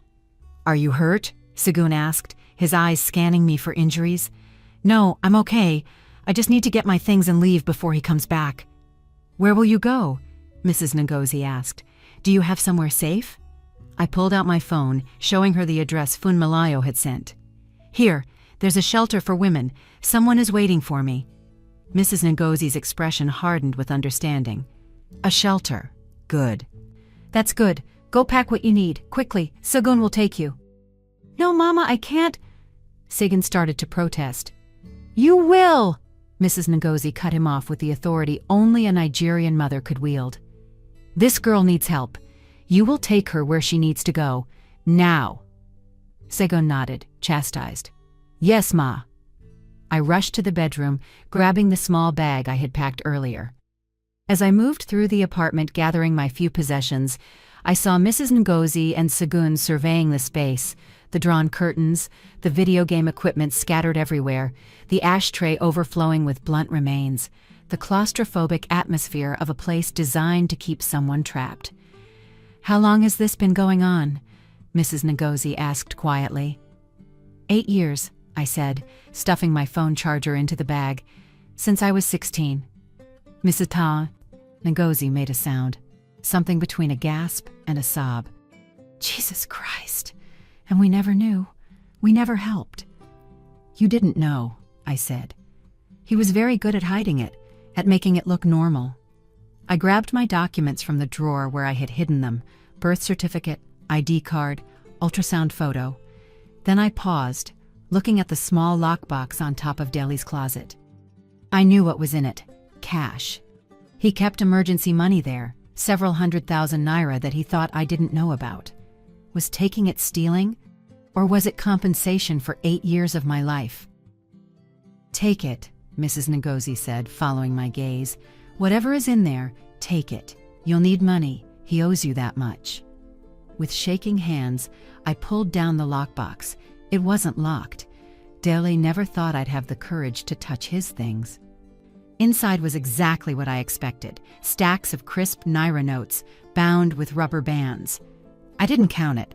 "Are you hurt?" Segun asked, his eyes scanning me for injuries. "No, I'm okay. I just need to get my things and leave before he comes back." "Where will you go?" Mrs. Ngozi asked. "Do you have somewhere safe?" I pulled out my phone, showing her the address Funmalayo had sent. "Here, there's a shelter for women. Someone is waiting for me." Mrs. Ngozi's expression hardened with understanding. "A shelter. Good." "That's good. Go pack what you need. Quickly. Segun will take you." "No, Mama, I can't." Segun started to protest. "You will!" Mrs. Ngozi cut him off with the authority only a Nigerian mother could wield. "This girl needs help. You will take her where she needs to go. Now." Segun nodded, chastised. "Yes, Ma." I rushed to the bedroom, grabbing the small bag I had packed earlier. As I moved through the apartment gathering my few possessions, I saw Mrs. Ngozi and Segun surveying the space, the drawn curtains, the video game equipment scattered everywhere, the ashtray overflowing with blunt remains, the claustrophobic atmosphere of a place designed to keep someone trapped. "How long has this been going on?" Mrs. Ngozi asked quietly. 8 years, I said, stuffing my phone charger into the bag. "Since I was 16. Mrs. Ta, Ngozi made a sound, something between a gasp and a sob. "Jesus Christ. And we never knew. We never helped." "You didn't know," I said. He was very good at hiding it, at making it look normal. I grabbed my documents from the drawer where I had hidden them, birth certificate, ID card, ultrasound photo. Then I paused, looking at the small lockbox on top of Deli's closet. I knew what was in it. Cash. He kept emergency money there, several 100,000 naira that he thought I didn't know about. Was taking it stealing? Or was it compensation for 8 years of my life? "Take it," Mrs. Ngozi said, following my gaze. "Whatever is in there, take it. You'll need money. He owes you that much." With shaking hands, I pulled down the lockbox. It wasn't locked. Deli never thought I'd have the courage to touch his things. Inside was exactly what I expected, stacks of crisp naira notes, bound with rubber bands. I didn't count it.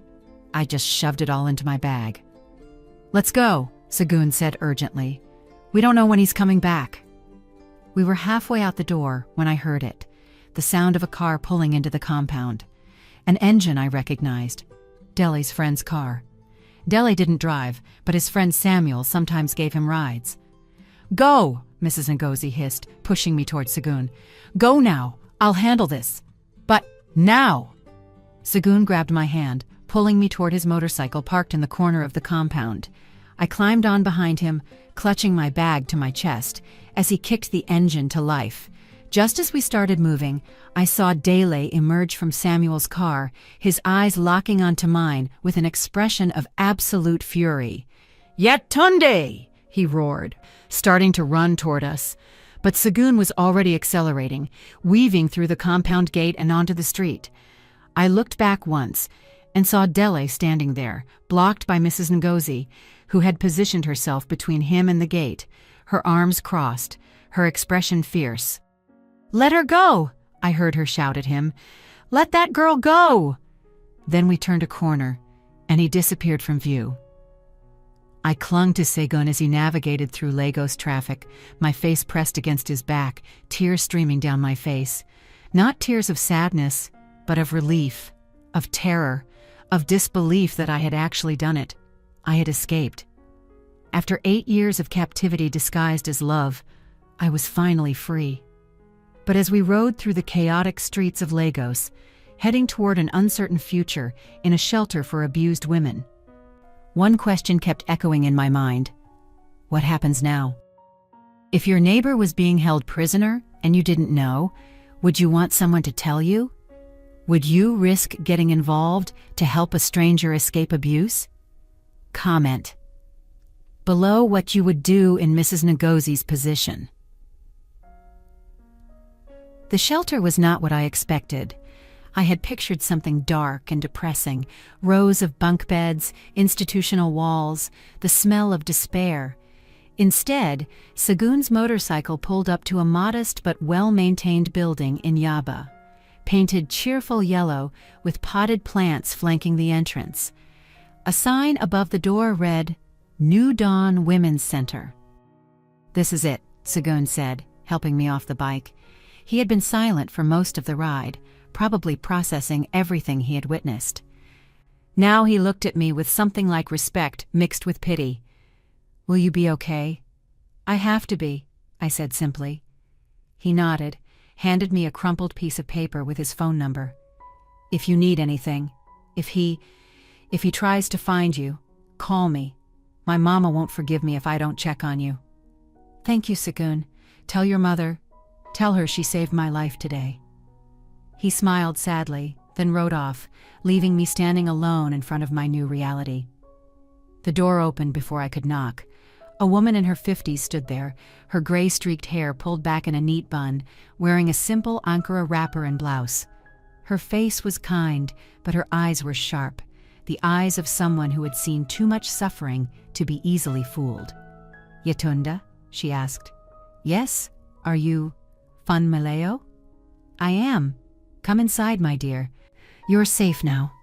I just shoved it all into my bag. "Let's go," Segun said urgently. "We don't know when he's coming back." We were halfway out the door when I heard it, the sound of a car pulling into the compound. An engine I recognized. Deli's friend's car. Deli didn't drive, but his friend Samuel sometimes gave him rides. "Go!" Mrs. Ngozi hissed, pushing me toward Segun. "Go now! I'll handle this!" Now! Sagoon grabbed my hand, pulling me toward his motorcycle parked in the corner of the compound. I climbed on behind him, clutching my bag to my chest, as he kicked the engine to life. Just as we started moving, I saw Dele emerge from Samuel's car, his eyes locking onto mine with an expression of absolute fury. "Yetunde!" he roared, starting to run toward us. But Sagoon was already accelerating, weaving through the compound gate and onto the street. I looked back once and saw Dele standing there, blocked by Mrs. Ngozi, who had positioned herself between him and the gate, her arms crossed, her expression fierce. "Let her go!" I heard her shout at him. "Let that girl go!" Then we turned a corner, and he disappeared from view. I clung to Sagoon as he navigated through Lagos traffic, my face pressed against his back, tears streaming down my face. Not tears of sadness, but of relief, of terror, of disbelief that I had actually done it. I had escaped. After 8 years of captivity disguised as love, I was finally free. But as we rode through the chaotic streets of Lagos, heading toward an uncertain future in a shelter for abused women, one question kept echoing in my mind. What happens now? If your neighbor was being held prisoner and you didn't know, would you want someone to tell you? Would you risk getting involved to help a stranger escape abuse? Comment below what you would do in Mrs. Ngozi's position. The shelter was not what I expected. I had pictured something dark and depressing, rows of bunk beds, institutional walls, the smell of despair. Instead, Sagoon's motorcycle pulled up to a modest but well-maintained building in Yaba, painted cheerful yellow with potted plants flanking the entrance. A sign above the door read, "New Dawn Women's Center." "This is it," Sagoon said, helping me off the bike. He had been silent for most of the ride, probably processing everything he had witnessed. Now he looked at me with something like respect mixed with pity. "Will you be okay?" "I have to be," I said simply. He nodded, handed me a crumpled piece of paper with his phone number. "If you need anything, if he tries to find you, call me. My mama won't forgive me if I don't check on you." "Thank you, Sagoon. Tell your mother. Tell her she saved my life today." He smiled sadly, then rode off, leaving me standing alone in front of my new reality. The door opened before I could knock. A woman in her 50s stood there, her gray-streaked hair pulled back in a neat bun, wearing a simple Ankara wrapper and blouse. Her face was kind, but her eyes were sharp, the eyes of someone who had seen too much suffering to be easily fooled. "Yetunda?" she asked. "Yes? Are you Funmaleo?" "I am. Come inside, my dear. You're safe now."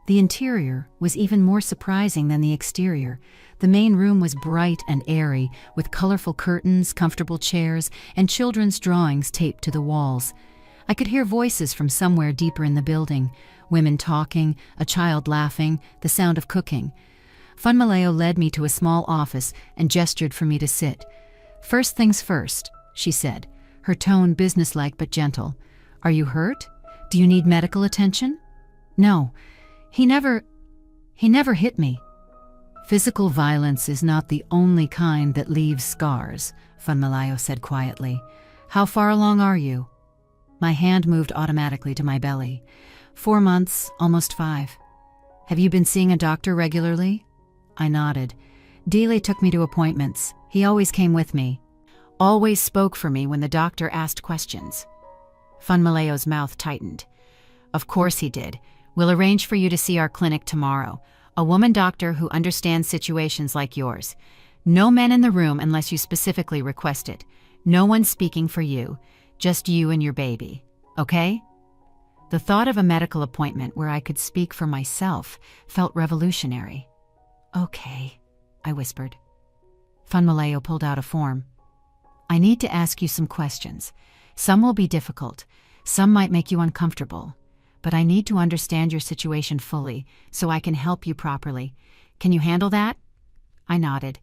The interior was even more surprising than the exterior. The main room was bright and airy, with colorful curtains, comfortable chairs, and children's drawings taped to the walls. I could hear voices from somewhere deeper in the building, women talking, a child laughing, the sound of cooking. Funmaleo led me to a small office and gestured for me to sit. "First things first," she said, her tone businesslike but gentle. "Are you hurt? Do you need medical attention?" "No. He never hit me." "Physical violence is not the only kind that leaves scars," Funmaleo said quietly. "How far along are you?" My hand moved automatically to my belly. 4 months, almost 5. "Have you been seeing a doctor regularly?" I nodded. Dele took me to appointments. He always came with me. Always spoke for me when the doctor asked questions. Funmaleo's mouth tightened. "Of course he did. We'll arrange for you to see our clinic tomorrow. A woman doctor who understands situations like yours. No men in the room unless you specifically request it. No one speaking for you. Just you and your baby. Okay?" The thought of a medical appointment where I could speak for myself felt revolutionary. "Okay," I whispered. Funmaleo pulled out a form. "I need to ask you some questions. Some will be difficult. Some might make you uncomfortable. But I need to understand your situation fully so I can help you properly. Can you handle that?" I nodded.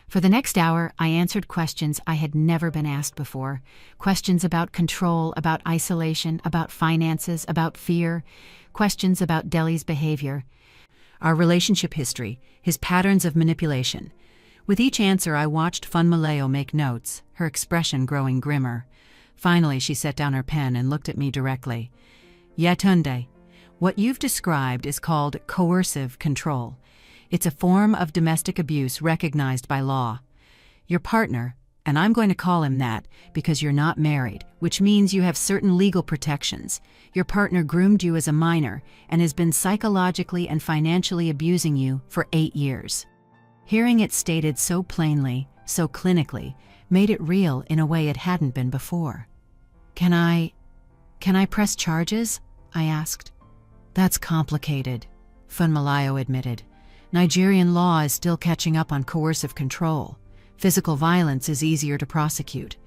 For the next hour, I answered questions I had never been asked before. Questions about control, about isolation, about finances, about fear. Questions about Deli's behavior. Our relationship history, his patterns of manipulation. With each answer, I watched Funmaleo make notes, her expression growing grimmer. Finally, she set down her pen and looked at me directly. Yetunde, what you've described is called coercive control. It's a form of domestic abuse recognized by law. Your partner, and I'm going to call him that because you're not married, which means you have certain legal protections. Your partner groomed you as a minor and has been psychologically and financially abusing you for 8 years. Hearing it stated so plainly, so clinically, made it real in a way it hadn't been before. Can I press charges? I asked. That's complicated, Funmaleo admitted. Nigerian law is still catching up on coercive control. Physical violence is easier to prosecute.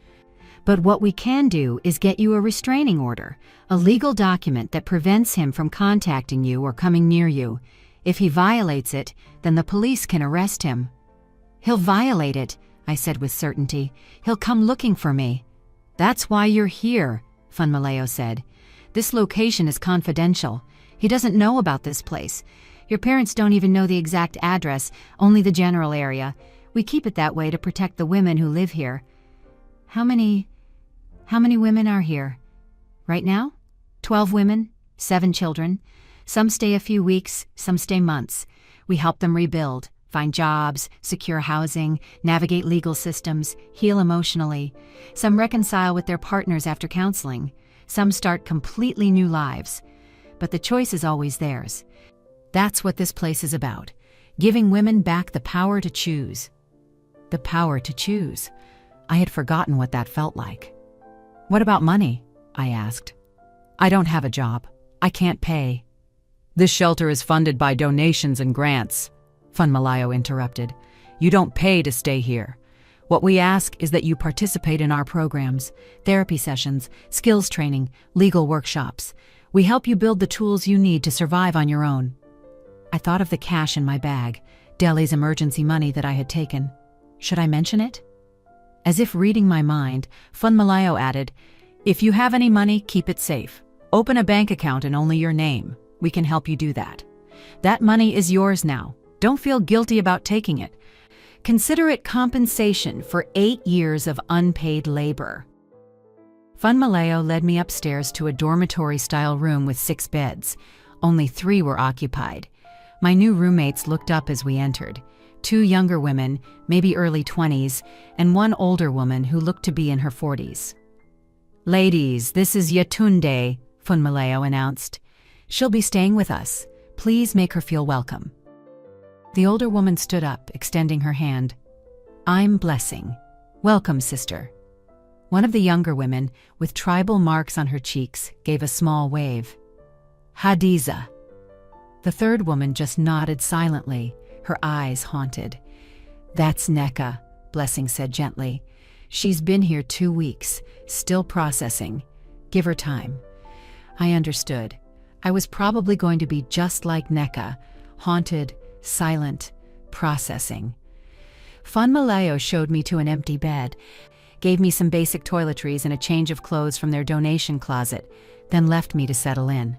But what we can do is get you a restraining order, a legal document that prevents him from contacting you or coming near you. If he violates it, then the police can arrest him. He'll violate it, I said with certainty. He'll come looking for me. That's why you're here, Funmaleo said. This location is confidential. He doesn't know about this place. Your parents don't even know the exact address, only the general area. We keep it that way to protect the women who live here. How many women are here? Right now? 12 women, 7 children. Some stay a few weeks, some stay months. We help them rebuild, find jobs, secure housing, navigate legal systems, heal emotionally. Some reconcile with their partners after counseling. Some start completely new lives. But the choice is always theirs. That's what this place is about, giving women back the power to choose. The power to choose. I had forgotten what that felt like. What about money? I asked. I don't have a job. I can't pay. This shelter is funded by donations and grants, Funmaleo interrupted. You don't pay to stay here. What we ask is that you participate in our programs, therapy sessions, skills training, legal workshops. We help you build the tools you need to survive on your own. I thought of the cash in my bag, Deli's emergency money that I had taken. Should I mention it? As if reading my mind, Funmaleo added, If you have any money, keep it safe. Open a bank account in only your name. We can help you do that. That money is yours now. Don't feel guilty about taking it. Consider it compensation for 8 years of unpaid labor. Funmaleo led me upstairs to a dormitory-style room with 6 beds. Only 3 were occupied. My new roommates looked up as we entered. 2 younger women, maybe early 20s, and 1 older woman who looked to be in her 40s. Ladies, this is Yetunde, Funmaleo announced. She'll be staying with us. Please make her feel welcome. The older woman stood up, extending her hand. I'm Blessing. Welcome, sister. One of the younger women, with tribal marks on her cheeks, gave a small wave. Hadiza. The third woman just nodded silently, her eyes haunted. That's Neka, Blessing said gently. She's been here 2 weeks, still processing. Give her time. I understood. I was probably going to be just like Neka, haunted, silent, processing. Funmaleo showed me to an empty bed, gave me some basic toiletries and a change of clothes from their donation closet, then left me to settle in.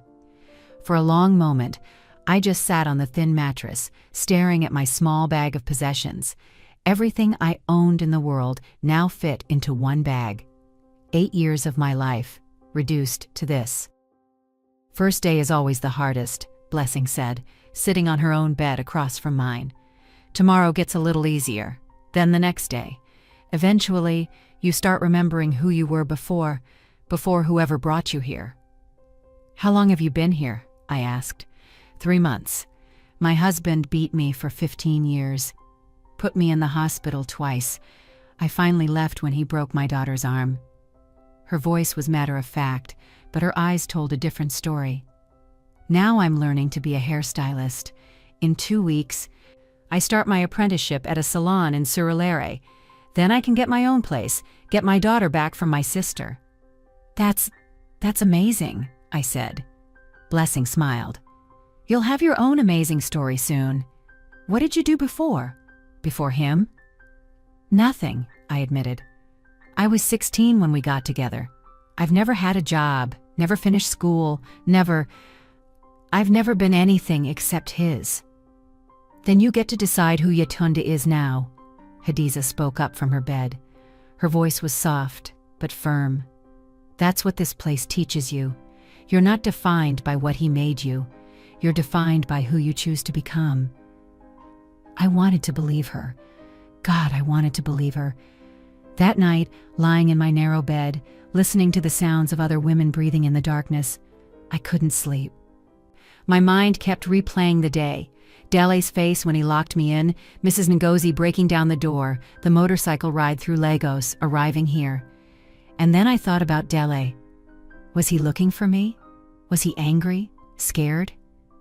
For a long moment, I just sat on the thin mattress, staring at my small bag of possessions. Everything I owned in the world now fit into one bag. 8 years of my life, reduced to this. First day is always the hardest, Blessing said, sitting on her own bed across from mine. Tomorrow gets a little easier, then the next day. Eventually, you start remembering who you were before whoever brought you here. How long have you been here? I asked. 3 months. My husband beat me for 15 years. Put me in the hospital twice. I finally left when he broke my daughter's arm. Her voice was matter of fact, but her eyes told a different story. Now I'm learning to be a hairstylist. In 2 weeks, I start my apprenticeship at a salon in Surulere. Then I can get my own place, get my daughter back from my sister. That's amazing, I said. Blessing smiled. You'll have your own amazing story soon. What did you do before? Before him? Nothing, I admitted. I was 16 when we got together. I've never had a job, never finished school, I've never been anything except his. Then you get to decide who Yetunde is now. Hadiza spoke up from her bed. Her voice was soft, but firm. That's what this place teaches you. You're not defined by what he made you. You're defined by who you choose to become. I wanted to believe her. God, I wanted to believe her. That night, lying in my narrow bed, listening to the sounds of other women breathing in the darkness, I couldn't sleep. My mind kept replaying the day. Dele's face when he locked me in, Mrs. Ngozi breaking down the door, the motorcycle ride through Lagos, arriving here. And then I thought about Dele. Was he looking for me? Was he angry? Scared?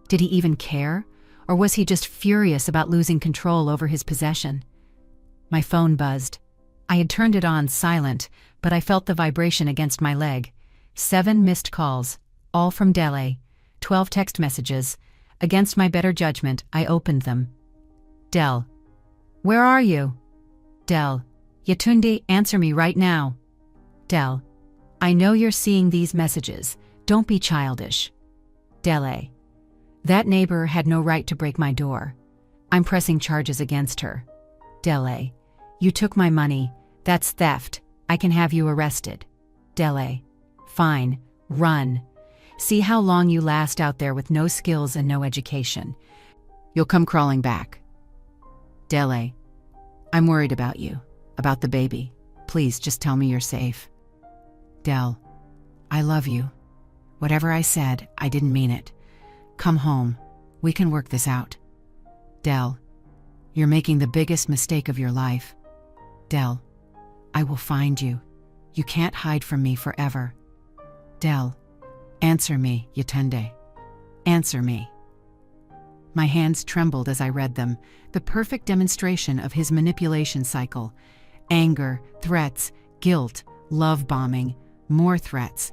Did he even care? Or was he just furious about losing control over his possession? My phone buzzed. I had turned it on silent, but I felt the vibration against my leg. 7 missed calls, all from Dele. 12 text messages. Against my better judgment, I opened them. Del. Where are you? Del. Yetunde, answer me right now. Del. I know you're seeing these messages. Don't be childish. Dele. That neighbor had no right to break my door. I'm pressing charges against her. Dele. You took my money. That's theft. I can have you arrested. Dele. Fine. Run. See how long you last out there with no skills and no education. You'll come crawling back. Dele. I'm worried about you. About the baby. Please just tell me you're safe. Del. I love you. Whatever I said, I didn't mean it. Come home. We can work this out. Del. You're making the biggest mistake of your life. Del. I will find you. You can't hide from me forever. Del. Answer me, Yetunde. Answer me. My hands trembled as I read them, the perfect demonstration of his manipulation cycle. Anger, threats, guilt, love bombing, more threats.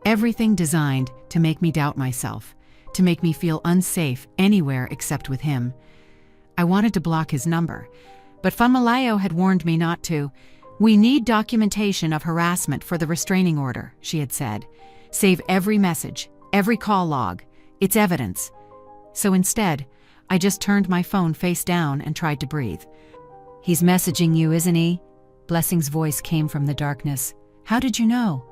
Everything designed to make me doubt myself, to make me feel unsafe anywhere except with him. I wanted to block his number, but Funmilayo had warned me not to. We need documentation of harassment for the restraining order, she had said. Save every message, every call log. It's evidence. So instead, I just turned my phone face down and tried to breathe. He's messaging you, isn't he? Blessing's voice came from the darkness. How did you know?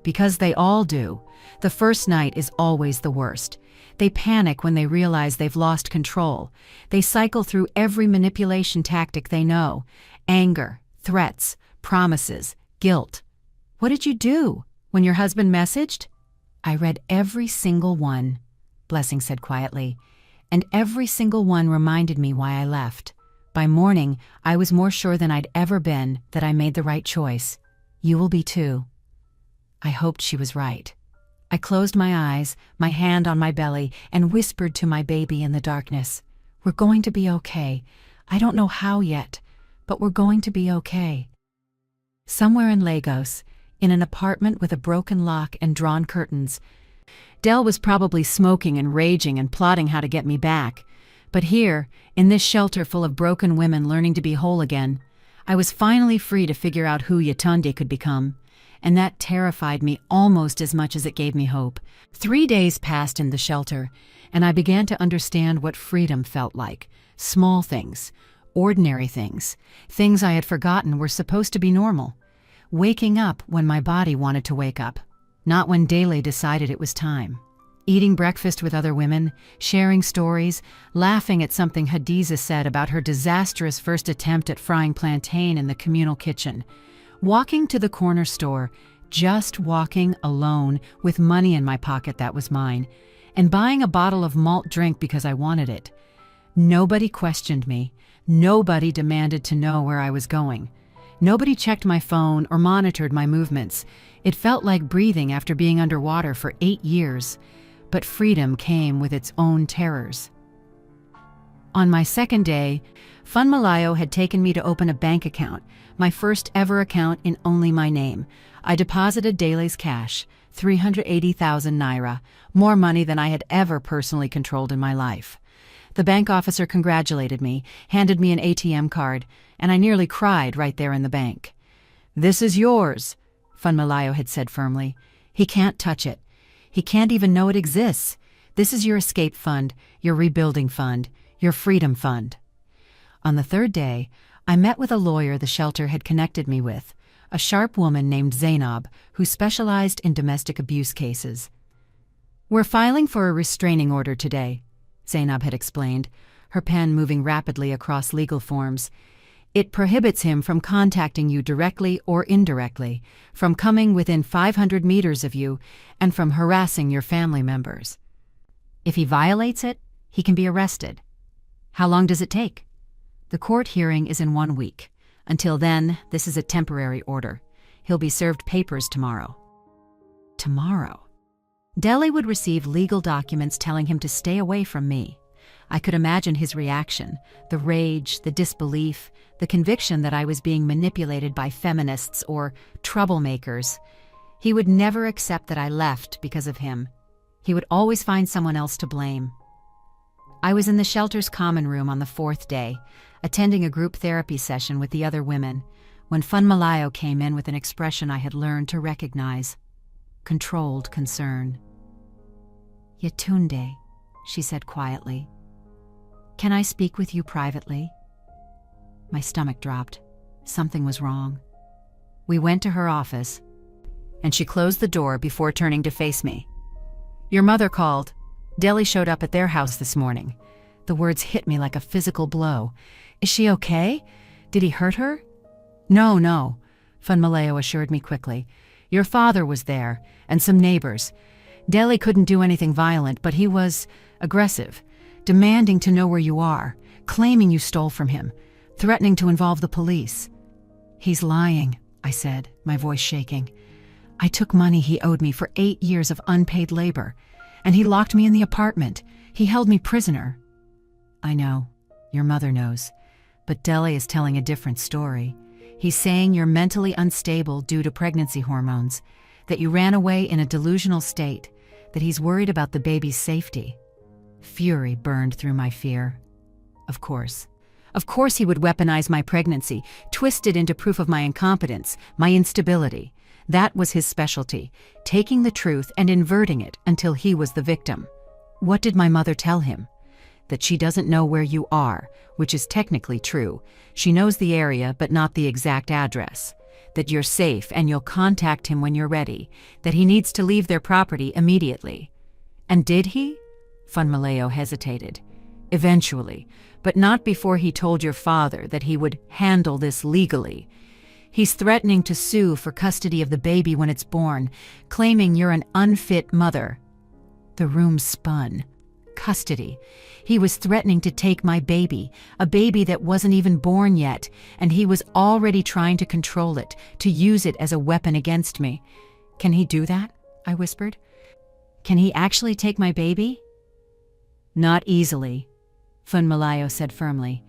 Because they all do. The first night is always the worst. They panic when they realize they've lost control. They cycle through every manipulation tactic they know. Anger, threats, promises, guilt. What did you do? When your husband messaged? I read every single one, Blessing said quietly, and every single one reminded me why I left. By morning, I was more sure than I'd ever been that I made the right choice. You will be too. I hoped she was right. I closed my eyes, my hand on my belly, and whispered to my baby in the darkness. We're going to be okay. I don't know how yet, but we're going to be okay. Somewhere in Lagos, in an apartment with a broken lock and drawn curtains, Del was probably smoking and raging and plotting how to get me back. But here, in this shelter full of broken women learning to be whole again, I was finally free to figure out who Yetunde could become. And that terrified me almost as much as it gave me hope. 3 days passed in the shelter, and I began to understand what freedom felt like. Small things, ordinary things, things I had forgotten were supposed to be normal. Waking up when my body wanted to wake up, not when Dele decided it was time. Eating breakfast with other women, sharing stories, laughing at something Hadiza said about her disastrous first attempt at frying plantain in the communal kitchen. Walking to the corner store, just walking alone with money in my pocket that was mine, and buying a bottle of malt drink because I wanted it. Nobody questioned me. Nobody demanded to know where I was going. Nobody checked my phone or monitored my movements. It felt like breathing after being underwater for 8 years. But freedom came with its own terrors. On my second day, Funmilayo had taken me to open a bank account, my first ever account in only my name. I deposited Dele's cash, 380,000 naira, more money than I had ever personally controlled in my life. The bank officer congratulated me, handed me an ATM card, and I nearly cried right there in the bank. "This is yours," Funmalayo had said firmly. "He can't touch it. He can't even know it exists. This is your escape fund, your rebuilding fund, your freedom fund." On the third day, I met with a lawyer the shelter had connected me with, a sharp woman named Zainab who specialized in domestic abuse cases. "We're filing for a restraining order today," Zainab had explained, her pen moving rapidly across legal forms. "It prohibits him from contacting you directly or indirectly, from coming within 500 meters of you, and from harassing your family members. If he violates it, he can be arrested. How long does it take? The court hearing is in 1 week. Until then, this is a temporary order. He'll be served papers tomorrow." Tomorrow? Delhi would receive legal documents telling him to stay away from me. I could imagine his reaction, the rage, the disbelief, the conviction that I was being manipulated by feminists or troublemakers. He would never accept that I left because of him. He would always find someone else to blame. I was in the shelter's common room on the 4th day, attending a group therapy session with the other women, when Funmalayo came in with an expression I had learned to recognize: controlled concern. "Yetunde," she said quietly, "can I speak with you privately?" My stomach dropped. Something was wrong. We went to her office, and she closed the door before turning to face me. "Your mother called. Delhi showed up at their house this morning." The words hit me like a physical blow. "Is she okay? Did he hurt her?" No, Funmalayo assured me quickly. "Your father was there, and some neighbors. Delhi couldn't do anything violent, but he was aggressive, demanding to know where you are, claiming you stole from him, threatening to involve the police." "He's lying," I said, my voice shaking. "I took money he owed me for 8 years of unpaid labor, and he locked me in the apartment. He held me prisoner." "I know. Your mother knows. But Delhi is telling a different story. He's saying you're mentally unstable due to pregnancy hormones, that you ran away in a delusional state, that he's worried about the baby's safety." Fury burned through my fear. Of course he would weaponize my pregnancy, twist it into proof of my incompetence, my instability. That was his specialty, taking the truth and inverting it until he was the victim. What did my mother tell him? That she doesn't know where you are, which is technically true. She knows the area, but not the exact address. That you're safe and you'll contact him when you're ready. That he needs to leave their property immediately. And did he? Funmalayo hesitated. Eventually, but not before he told your father that he would handle this legally. He's threatening to sue for custody of the baby when it's born, claiming you're an unfit mother. The room spun. Custody. He was threatening to take my baby, a baby that wasn't even born yet, and he was already trying to control it, to use it as a weapon against me. "Can he do that?" I whispered. "Can he actually take my baby?" "Not easily," Funmalayo said firmly.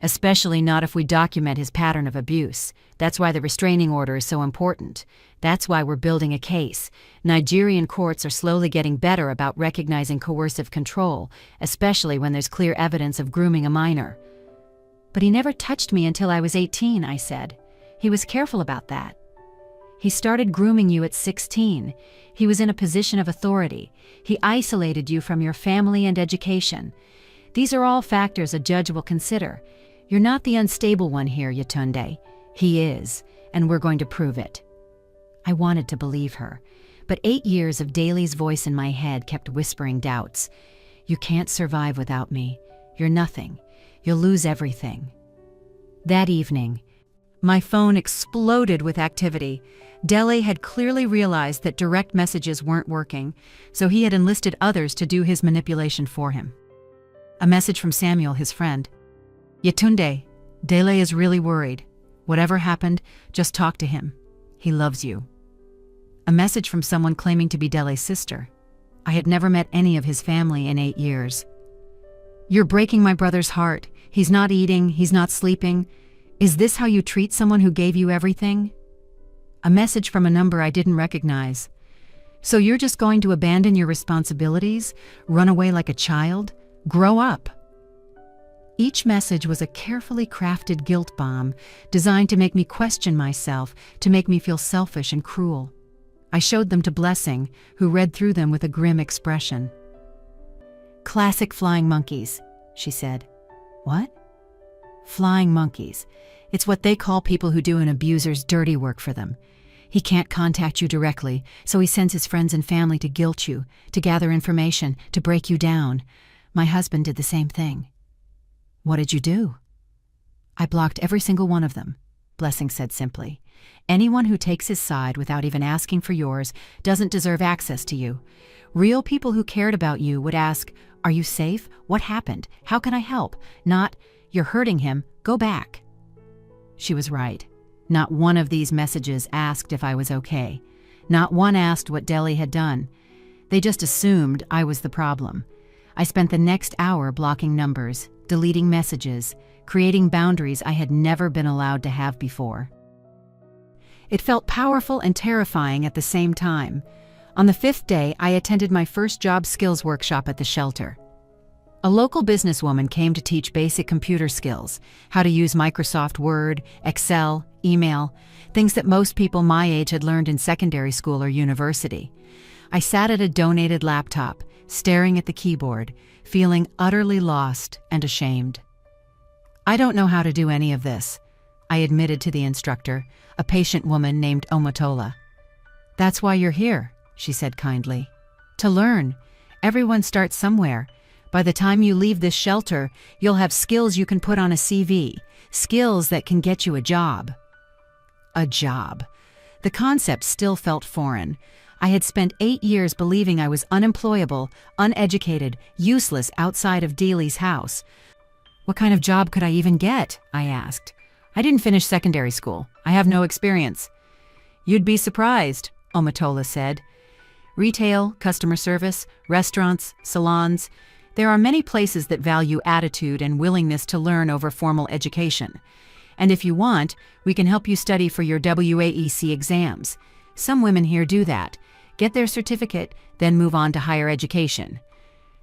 "Especially not if we document his pattern of abuse. That's why the restraining order is so important. That's why we're building a case. Nigerian courts are slowly getting better about recognizing coercive control, especially when there's clear evidence of grooming a minor." "But he never touched me until I was 18, I said. "He was careful about that." "He started grooming you at 16. He was in a position of authority. He isolated you from your family and education. These are all factors a judge will consider. You're not the unstable one here, Yetunde. He is, and we're going to prove it." I wanted to believe her, but 8 years of Daly's voice in my head kept whispering doubts. "You can't survive without me. You're nothing. You'll lose everything." That evening, my phone exploded with activity. Delhi had clearly realized that direct messages weren't working, so he had enlisted others to do his manipulation for him. A message from Samuel, his friend. "Yetunde, Dele is really worried. Whatever happened, just talk to him. He loves you." A message from someone claiming to be Dele's sister. I had never met any of his family in 8 years. "You're breaking my brother's heart. He's not eating, he's not sleeping. Is this how you treat someone who gave you everything?" A message from a number I didn't recognize. So you're just going to abandon your responsibilities? Run away like a child? Grow up. Each message was a carefully crafted guilt bomb designed to make me question myself, to make me feel selfish and cruel. I showed them to Blessing, who read through them with a grim expression. "Classic flying monkeys," she said. "What?" "Flying monkeys. It's what they call people who do an abuser's dirty work for them. He can't contact you directly, so he sends his friends and family to guilt you, to gather information, to break you down. My husband did the same thing." "What did you do?" "I blocked every single one of them," Blessing said simply. "Anyone who takes his side without even asking for yours doesn't deserve access to you. Real people who cared about you would ask, 'Are you safe? What happened? How can I help?' Not, 'You're hurting him, go back.'" She was right. Not one of these messages asked if I was okay. Not one asked what Deli had done. They just assumed I was the problem. I spent the next hour blocking numbers, deleting messages, creating boundaries I had never been allowed to have before. It felt powerful and terrifying at the same time. On the 5th day, I attended my first job skills workshop at the shelter. A local businesswoman came to teach basic computer skills, how to use Microsoft Word, Excel, email, things that most people my age had learned in secondary school or university. I sat at a donated laptop, staring at the keyboard, feeling utterly lost and ashamed. "I don't know how to do any of this," I admitted to the instructor, a patient woman named Omotola. "That's why you're here," she said kindly. "To learn. Everyone starts somewhere. By the time you leave this shelter, you'll have skills you can put on a CV, skills that can get you a job." A job. The concept still felt foreign. I had spent 8 years believing I was unemployable, uneducated, useless outside of Dealey's house. "What kind of job could I even get?" I asked. "I didn't finish secondary school. I have no experience." "You'd be surprised," Omotola said. "Retail, customer service, restaurants, salons. There are many places that value attitude and willingness to learn over formal education. And if you want, we can help you study for your WAEC exams. Some women here do that. Get their certificate, then move on to higher education."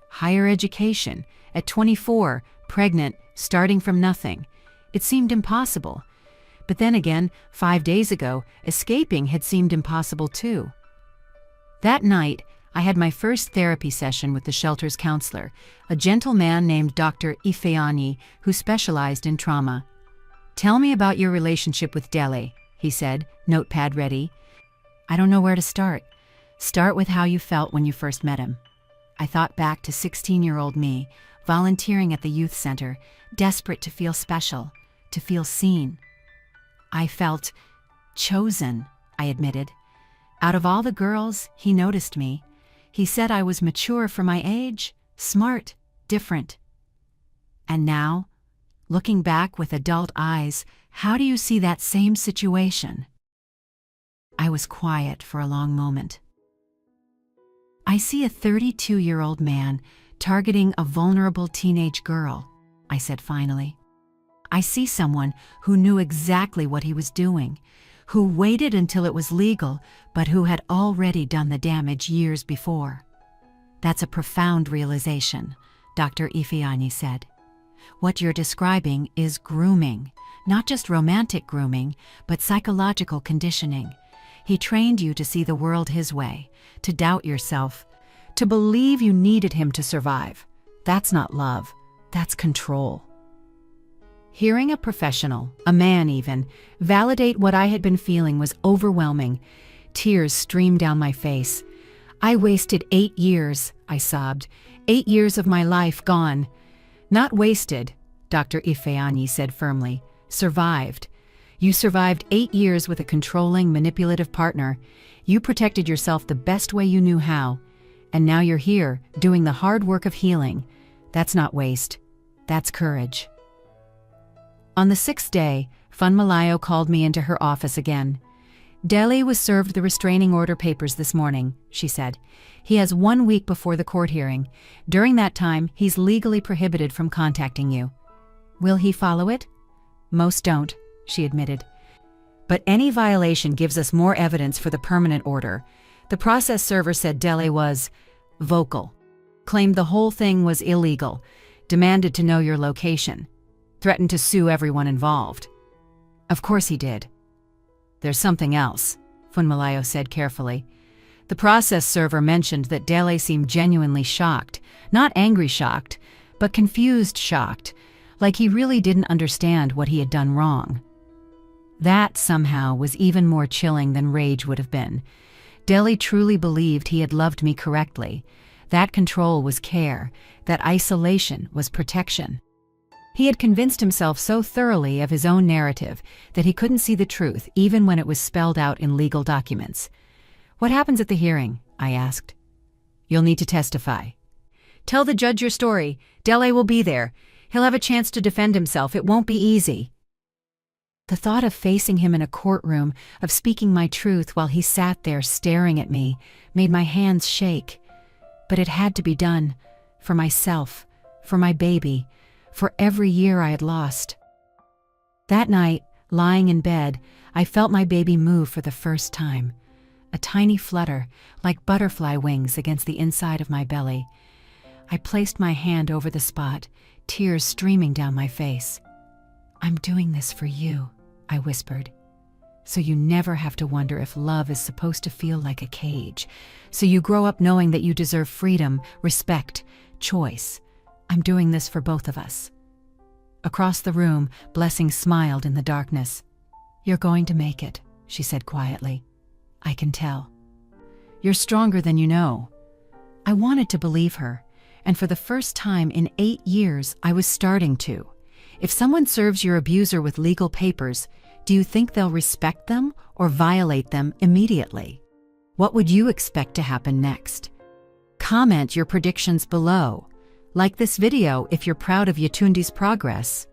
Higher education, at 24, pregnant, starting from nothing. It seemed impossible. But then again, 5 days ago, escaping had seemed impossible too. That night, I had my first therapy session with the shelter's counselor, a gentle man named Dr. Ifeanyi, who specialized in trauma. "Tell me about your relationship with Dele," he said, notepad ready. "I don't know where to start." "Start with how you felt when you first met him." I thought back to 16-year-old me, volunteering at the youth center, desperate to feel special, to feel seen. "I felt chosen," I admitted. "Out of all the girls, he noticed me. He said I was mature for my age, smart, different." "And now, looking back with adult eyes, how do you see that same situation?" I was quiet for a long moment. "I see a 32-year-old man targeting a vulnerable teenage girl," I said finally. "I see someone who knew exactly what he was doing, who waited until it was legal, but who had already done the damage years before." "That's a profound realization," Dr. Ifeanyi said. "What you're describing is grooming, not just romantic grooming, but psychological conditioning. He trained you to see the world his way, to doubt yourself, to believe you needed him to survive. That's not love, that's control." Hearing a professional, a man even, validate what I had been feeling was overwhelming. Tears streamed down my face. "I wasted 8 years, I sobbed. 8 years of my life gone." "Not wasted," Dr. Ifeanyi said firmly. "Survived. You survived 8 years with a controlling, manipulative partner. You protected yourself the best way you knew how. And now you're here, doing the hard work of healing. That's not waste. That's courage." On the 6th day, Funmalayo called me into her office again. "Dele was served the restraining order papers this morning," she said. "He has 1 week before the court hearing. During that time, he's legally prohibited from contacting you." "Will he follow it?" "Most don't," she admitted. "But any violation gives us more evidence for the permanent order. The process server said Dele was vocal, claimed the whole thing was illegal, demanded to know your location, threatened to sue everyone involved. Of course he did. There's something else, Funmalayo said carefully. The process server mentioned that Dele seemed genuinely shocked, not angry shocked, but confused shocked, like he really didn't understand what he had done wrong. That somehow was even more chilling than rage would have been. Dele truly believed he had loved me correctly. That control was care, that isolation was protection. He had convinced himself so thoroughly of his own narrative that he couldn't see the truth even when it was spelled out in legal documents. "What happens at the hearing?" I asked. "You'll need to testify. Tell the judge your story. Dele will be there. He'll have a chance to defend himself. It won't be easy." The thought of facing him in a courtroom, of speaking my truth while he sat there staring at me, made my hands shake. But it had to be done. For myself, for my baby, for every year I had lost. That night, lying in bed, I felt my baby move for the first time. A tiny flutter, like butterfly wings against the inside of my belly. I placed my hand over the spot, tears streaming down my face. "I'm doing this for you," I whispered. "So you never have to wonder if love is supposed to feel like a cage. So you grow up knowing that you deserve freedom, respect, choice. I'm doing this for both of us." Across the room, Blessing smiled in the darkness. "You're going to make it," she said quietly. "I can tell. You're stronger than you know." I wanted to believe her, and for the first time in 8 years, I was starting to. If someone serves your abuser with legal papers, do you think they'll respect them or violate them immediately? What would you expect to happen next? Comment your predictions below. Like this video if you're proud of Yetunde's progress.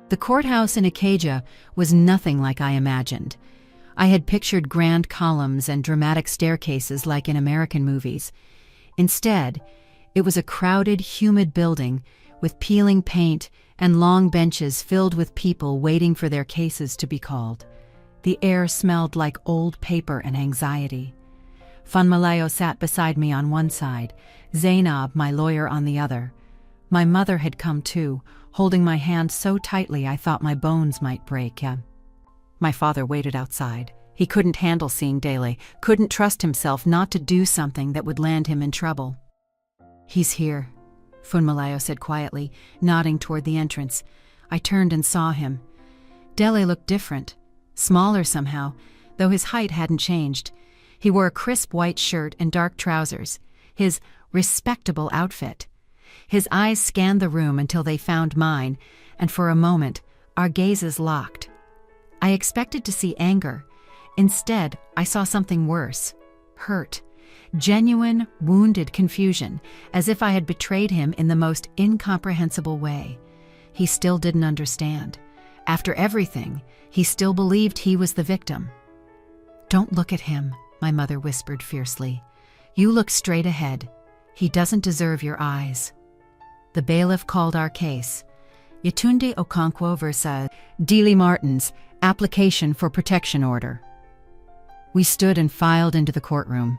The courthouse in Ikeja was nothing like I imagined. I had pictured grand columns and dramatic staircases like in American movies. Instead, it was a crowded, humid building with peeling paint and long benches filled with people waiting for their cases to be called. The air smelled like old paper and anxiety. Funmalayo sat beside me on one side, Zainab, my lawyer, on the other. My mother had come too, holding my hand so tightly I thought my bones might break. My father waited outside. He couldn't handle seeing Dele, couldn't trust himself not to do something that would land him in trouble. "He's here," Funmalayo said quietly, nodding toward the entrance. I turned and saw him. Dele looked different, smaller somehow, though his height hadn't changed. He wore a crisp white shirt and dark trousers, his respectable outfit. His eyes scanned the room until they found mine, and for a moment, our gazes locked. I expected to see anger. Instead, I saw something worse. Hurt. Genuine, wounded confusion, as if I had betrayed him in the most incomprehensible way. He still didn't understand. After everything, he still believed he was the victim. "Don't look at him," my mother whispered fiercely. "You look straight ahead. He doesn't deserve your eyes." The bailiff called our case. Yetunde Okonkwo versus Dele Martins, application for protection order. We stood and filed into the courtroom.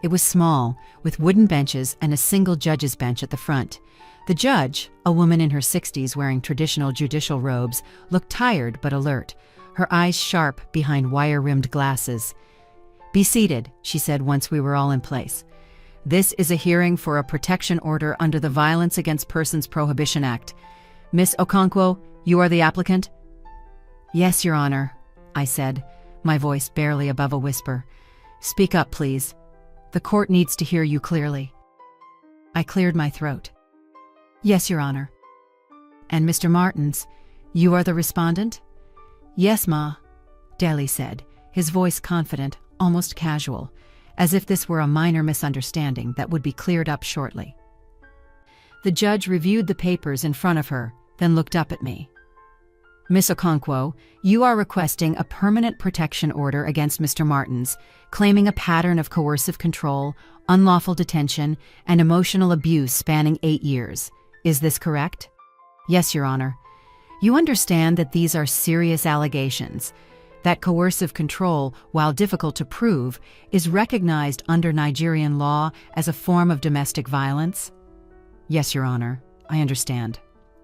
It was small, with wooden benches and a single judge's bench at the front. The judge, a woman in her 60s wearing traditional judicial robes, looked tired but alert, her eyes sharp behind wire-rimmed glasses. "Be seated," she said once we were all in place. "This is a hearing for a protection order under the Violence Against Persons Prohibition Act. Miss Okonkwo, you are the applicant?" "Yes, Your Honor," I said, my voice barely above a whisper. "Speak up, please. The court needs to hear you clearly." I cleared my throat. "Yes, Your Honor." "And Mr. Martins, you are the respondent?" "Yes, Ma," Dele said, his voice confident, almost casual, as if this were a minor misunderstanding that would be cleared up shortly. The judge reviewed the papers in front of her, then looked up at me. "Miss Okonkwo, you are requesting a permanent protection order against Mr. Martins, claiming a pattern of coercive control, unlawful detention, and emotional abuse spanning 8 years. Is this correct?" "Yes, Your Honor. You understand that these are serious allegations. That coercive control, while difficult to prove, is recognized under Nigerian law as a form of domestic violence? Yes, Your Honor, I understand.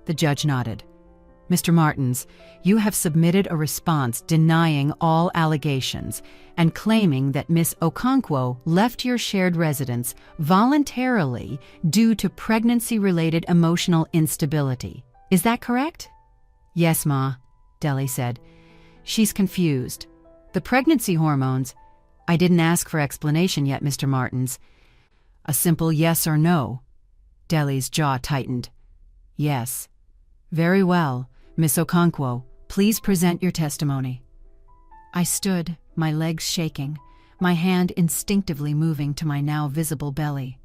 The judge nodded. Mr. Martins, you have submitted a response denying all allegations and claiming that Miss Okonkwo left your shared residence voluntarily due to pregnancy-related emotional instability. Is that correct? Yes, Ma, Deli said. She's confused. The pregnancy hormones— I didn't ask for explanation yet, Mr. Martins. A simple yes or no. Deli's jaw tightened. Yes. Very well. Miss Okonkwo, please present your testimony. I stood, my legs shaking, my hand instinctively moving to my now visible belly.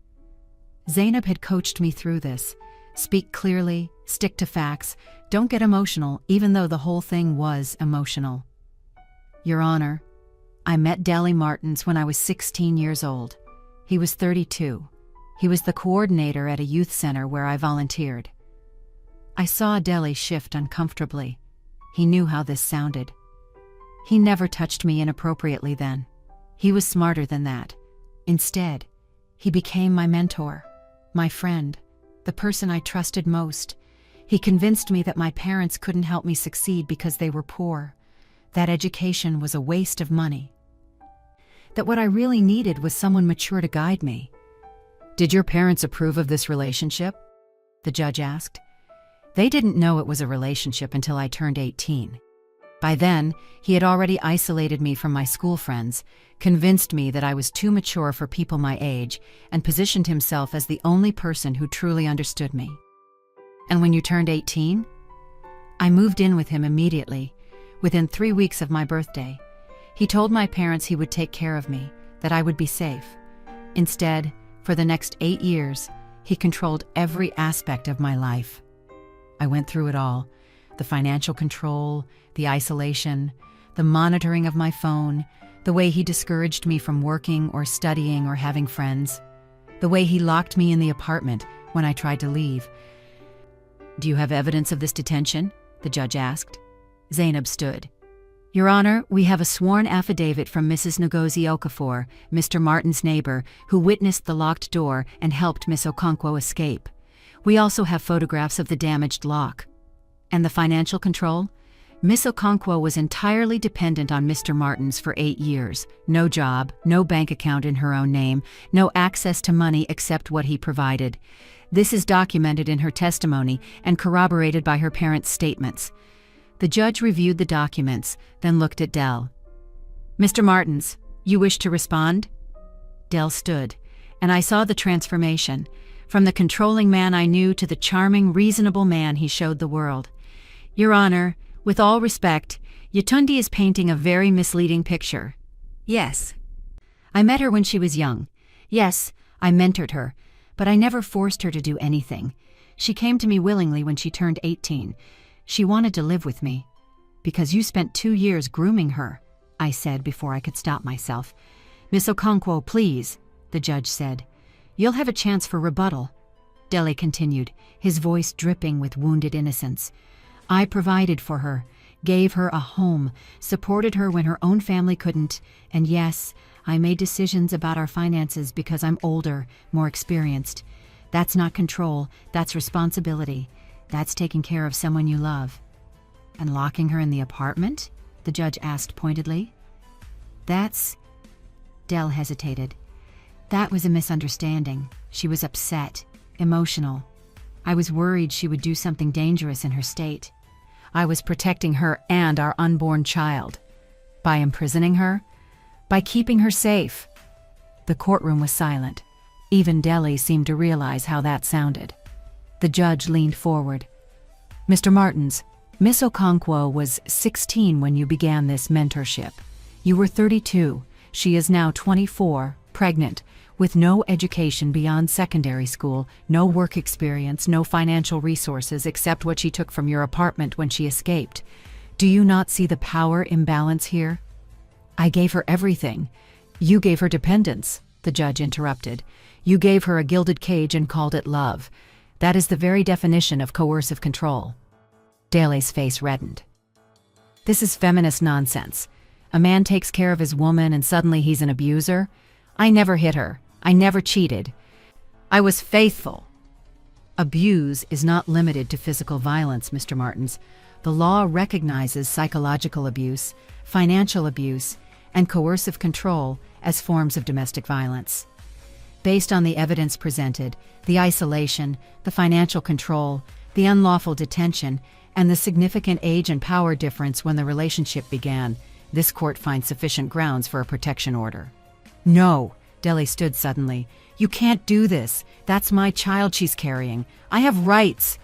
Zainab had coached me through this. Speak clearly, stick to facts, don't get emotional, even though the whole thing was emotional. Your Honor, I met Deli Martins when I was 16 years old. He was 32. He was the coordinator at a youth center where I volunteered. I saw Deli shift uncomfortably. He knew how this sounded. He never touched me inappropriately then. He was smarter than that. Instead, he became my mentor, my friend, the person I trusted most. He convinced me that my parents couldn't help me succeed because they were poor, that education was a waste of money, that what I really needed was someone mature to guide me. Did your parents approve of this relationship? The judge asked. They didn't know it was a relationship until I turned 18. By then, he had already isolated me from my school friends, convinced me that I was too mature for people my age, and positioned himself as the only person who truly understood me. And when you turned 18? I moved in with him immediately, within 3 weeks of my birthday. He told my parents he would take care of me, that I would be safe. Instead, for the next 8 years, he controlled every aspect of my life. I went through it all: the financial control, the isolation, the monitoring of my phone, the way he discouraged me from working or studying or having friends, the way he locked me in the apartment when I tried to leave. Do you have evidence of this detention? The judge asked. Zainab stood. Your Honor, we have a sworn affidavit from Mrs. Ngozi Okafor, Mr. Martin's neighbor, who witnessed the locked door and helped Miss Okonkwo escape. We also have photographs of the damaged lock. And the financial control? Miss Okonkwo was entirely dependent on Mr. Martins for 8 years. No job, no bank account in her own name, no access to money except what he provided. This is documented in her testimony and corroborated by her parents' statements. The judge reviewed the documents, then looked at Dell. Mr. Martins, you wish to respond? Dell stood, and I saw the transformation, from the controlling man I knew to the charming, reasonable man he showed the world. Your Honor, with all respect, Yetunde is painting a very misleading picture. Yes. I met her when she was young. Yes, I mentored her, but I never forced her to do anything. She came to me willingly when she turned 18. She wanted to live with me. Because you spent 2 years grooming her, I said before I could stop myself. Miss Okonkwo, please, the judge said. You'll have a chance for rebuttal. Deli continued, his voice dripping with wounded innocence. I provided for her, gave her a home, supported her when her own family couldn't, and yes, I made decisions about our finances because I'm older, more experienced. That's not control, that's responsibility. That's taking care of someone you love. And locking her in the apartment? The judge asked pointedly. That's— Dell hesitated. That was a misunderstanding. She was upset, emotional. I was worried she would do something dangerous in her state. I was protecting her and our unborn child. By imprisoning her? By keeping her safe. The courtroom was silent. Even Deli seemed to realize how that sounded. The judge leaned forward. Mr. Martins, Miss Okonkwo was 16 when you began this mentorship. You were 32. She is now 24, pregnant, with no education beyond secondary school, no work experience, no financial resources except what she took from your apartment when she escaped. Do you not see the power imbalance here? I gave her everything. You gave her dependence, the judge interrupted. You gave her a gilded cage and called it love. That is the very definition of coercive control. Deli's face reddened. This is feminist nonsense. A man takes care of his woman and suddenly he's an abuser? I never hit her. I never cheated. I was faithful. Abuse is not limited to physical violence, Mr. Martins. The law recognizes psychological abuse, financial abuse, and coercive control as forms of domestic violence. Based on the evidence presented, the isolation, the financial control, the unlawful detention, and the significant age and power difference when the relationship began, this court finds sufficient grounds for a protection order. No, Deli stood suddenly. You can't do this. That's my child she's carrying. I have rights.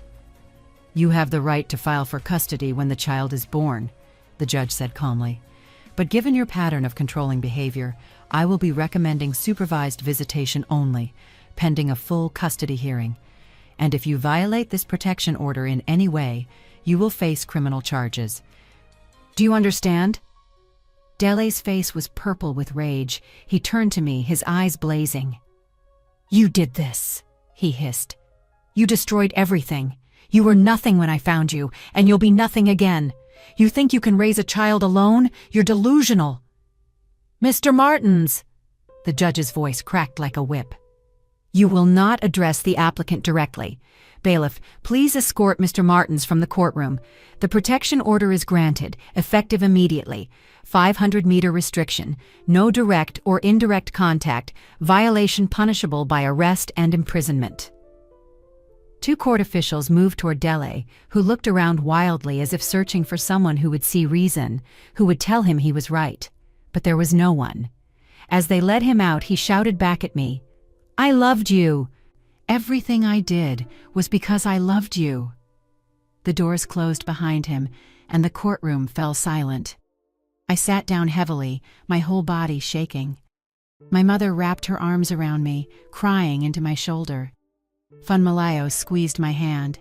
You have the right to file for custody when the child is born, the judge said calmly. But given your pattern of controlling behavior, I will be recommending supervised visitation only, pending a full custody hearing. And if you violate this protection order in any way, you will face criminal charges. Do you understand? Dele's face was purple with rage. He turned to me, his eyes blazing. You did this, he hissed. You destroyed everything. You were nothing when I found you, and you'll be nothing again. You think you can raise a child alone? You're delusional. Mr. Martins, the judge's voice cracked like a whip. You will not address the applicant directly. Bailiff, please escort Mr. Martins from the courtroom. The protection order is granted, effective immediately. 500-meter restriction, no direct or indirect contact, violation punishable by arrest and imprisonment. Two court officials moved toward Dele, who looked around wildly as if searching for someone who would see reason, who would tell him he was right. But there was no one. As they led him out, he shouted back at me, I loved you. Everything I did was because I loved you. The doors closed behind him, and the courtroom fell silent. I sat down heavily, my whole body shaking. My mother wrapped her arms around me, crying into my shoulder. Funmalayo squeezed my hand.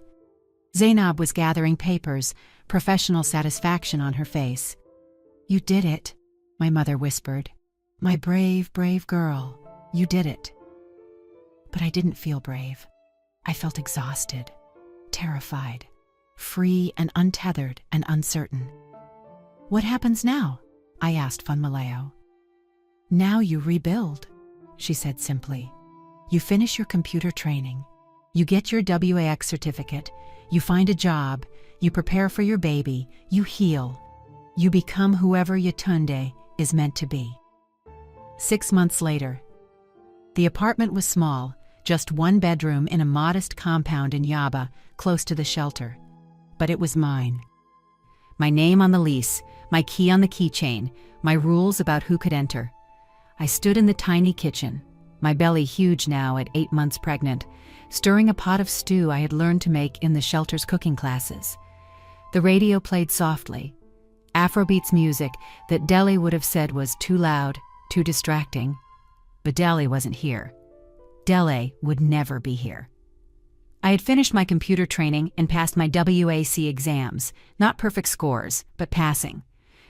Zainab was gathering papers, professional satisfaction on her face. You did it, my mother whispered. My brave, brave girl, you did it. But I didn't feel brave. I felt exhausted, terrified, free and untethered and uncertain. What happens now? I asked Funmalayo. Now you rebuild, she said simply. You finish your computer training. You get your WAX certificate. You find a job. You prepare for your baby. You heal. You become whoever Yatunde is meant to be. 6 months later. The apartment was small, just one bedroom in a modest compound in Yaba, close to the shelter. But it was mine. My name on the lease, my key on the keychain, my rules about who could enter. I stood in the tiny kitchen, my belly huge now at 8 months pregnant, stirring a pot of stew I had learned to make in the shelter's cooking classes. The radio played softly. Afrobeats music that Dele would have said was too loud, too distracting. But Dele wasn't here. Dele would never be here. I had finished my computer training and passed my WAC exams, not perfect scores, but passing.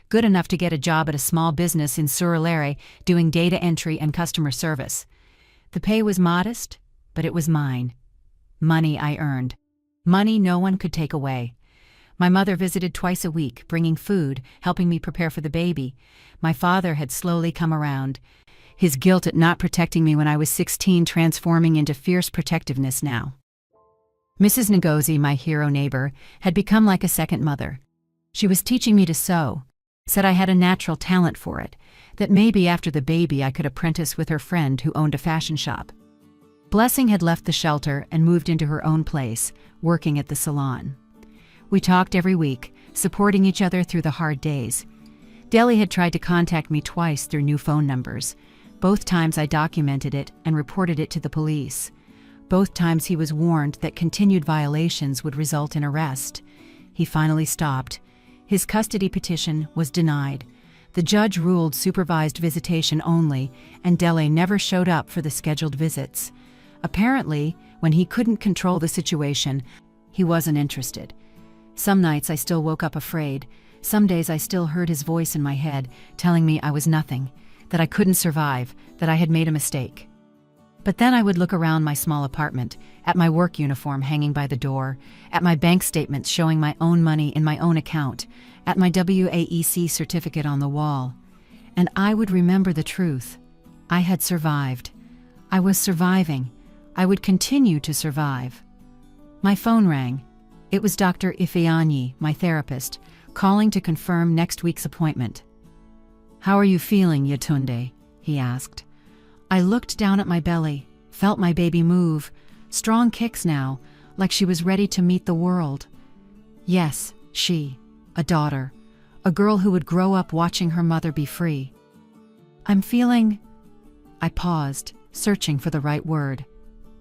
Good enough to get a job at a small business in Surulere doing data entry and customer service. The pay was modest, but it was mine. Money I earned. Money no one could take away. My mother visited twice a week, bringing food, helping me prepare for the baby. My father had slowly come around. His guilt at not protecting me when I was 16 transforming into fierce protectiveness now. Mrs. Ngozi, my hero neighbor, had become like a second mother. She was teaching me to sew, said I had a natural talent for it, that maybe after the baby I could apprentice with her friend who owned a fashion shop. Blessing had left the shelter and moved into her own place, working at the salon. We talked every week, supporting each other through the hard days. Dele had tried to contact me twice through new phone numbers. Both times I documented it and reported it to the police. Both times he was warned that continued violations would result in arrest. He finally stopped. His custody petition was denied. The judge ruled supervised visitation only, and Dele never showed up for the scheduled visits. Apparently, when he couldn't control the situation, he wasn't interested. Some nights I still woke up afraid. Some days I still heard his voice in my head, telling me I was nothing, that I couldn't survive, that I had made a mistake. But then I would look around my small apartment, at my work uniform hanging by the door, at my bank statements showing my own money in my own account, at my WAEC certificate on the wall. and I would remember the truth. I had survived. I was surviving. I would continue to survive. My phone rang. It was Dr. Ifeanyi, my therapist, calling to confirm next week's appointment. "How are you feeling, Yetunde?" he asked. I looked down at my belly, felt my baby move, strong kicks now, like she was ready to meet the world. Yes, she, a daughter, a girl who would grow up watching her mother be free. I'm feeling... I paused, searching for the right word.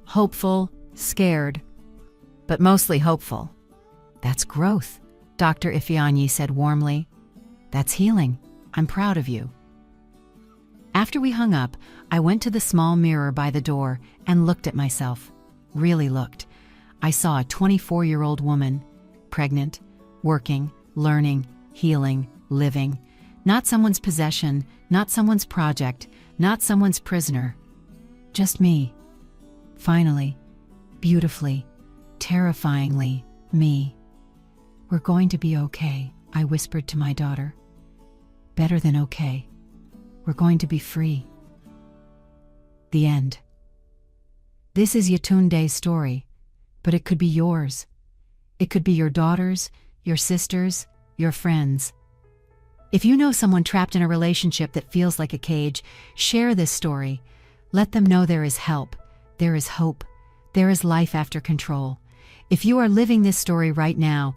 Hopeful, scared, but mostly hopeful. "That's growth," Dr. Ifeanyi said warmly. "That's healing. I'm proud of you." After we hung up, I went to the small mirror by the door and looked at myself. Really looked. I saw a 24-year-old woman, pregnant, working, learning, healing, living. Not someone's possession, not someone's project, not someone's prisoner. Just me. Finally, beautifully, terrifyingly, me. "We're going to be okay," I whispered to my daughter. "Better than okay. We're going to be free." The end. This is Yetunde's story, but it could be yours. It could be your daughter's, your sister's, your friends. If you know someone trapped in a relationship that feels like a cage, share this story. Let them know there is help, there is hope, there is life after control. If you are living this story right now,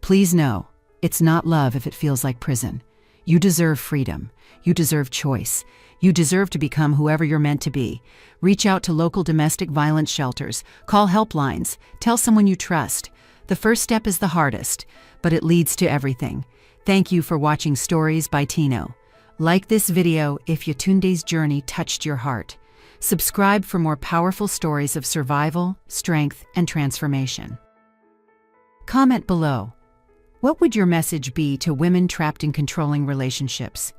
please know it's not love if it feels like prison. You deserve freedom. You deserve choice. You deserve to become whoever you're meant to be. Reach out to local domestic violence shelters. Call helplines. Tell someone you trust. The first step is the hardest, but it leads to everything. Thank you for watching Stories by Tino. Like this video if Yetunde's journey touched your heart. Subscribe for more powerful stories of survival, strength, and transformation. Comment below. What would your message be to women trapped in controlling relationships?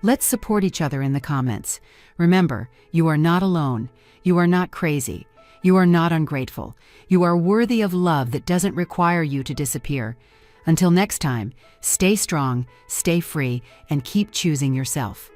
Let's support each other in the comments. Remember, you are not alone. You are not crazy. You are not ungrateful. You are worthy of love that doesn't require you to disappear. Until next time, stay strong, stay free, and keep choosing yourself.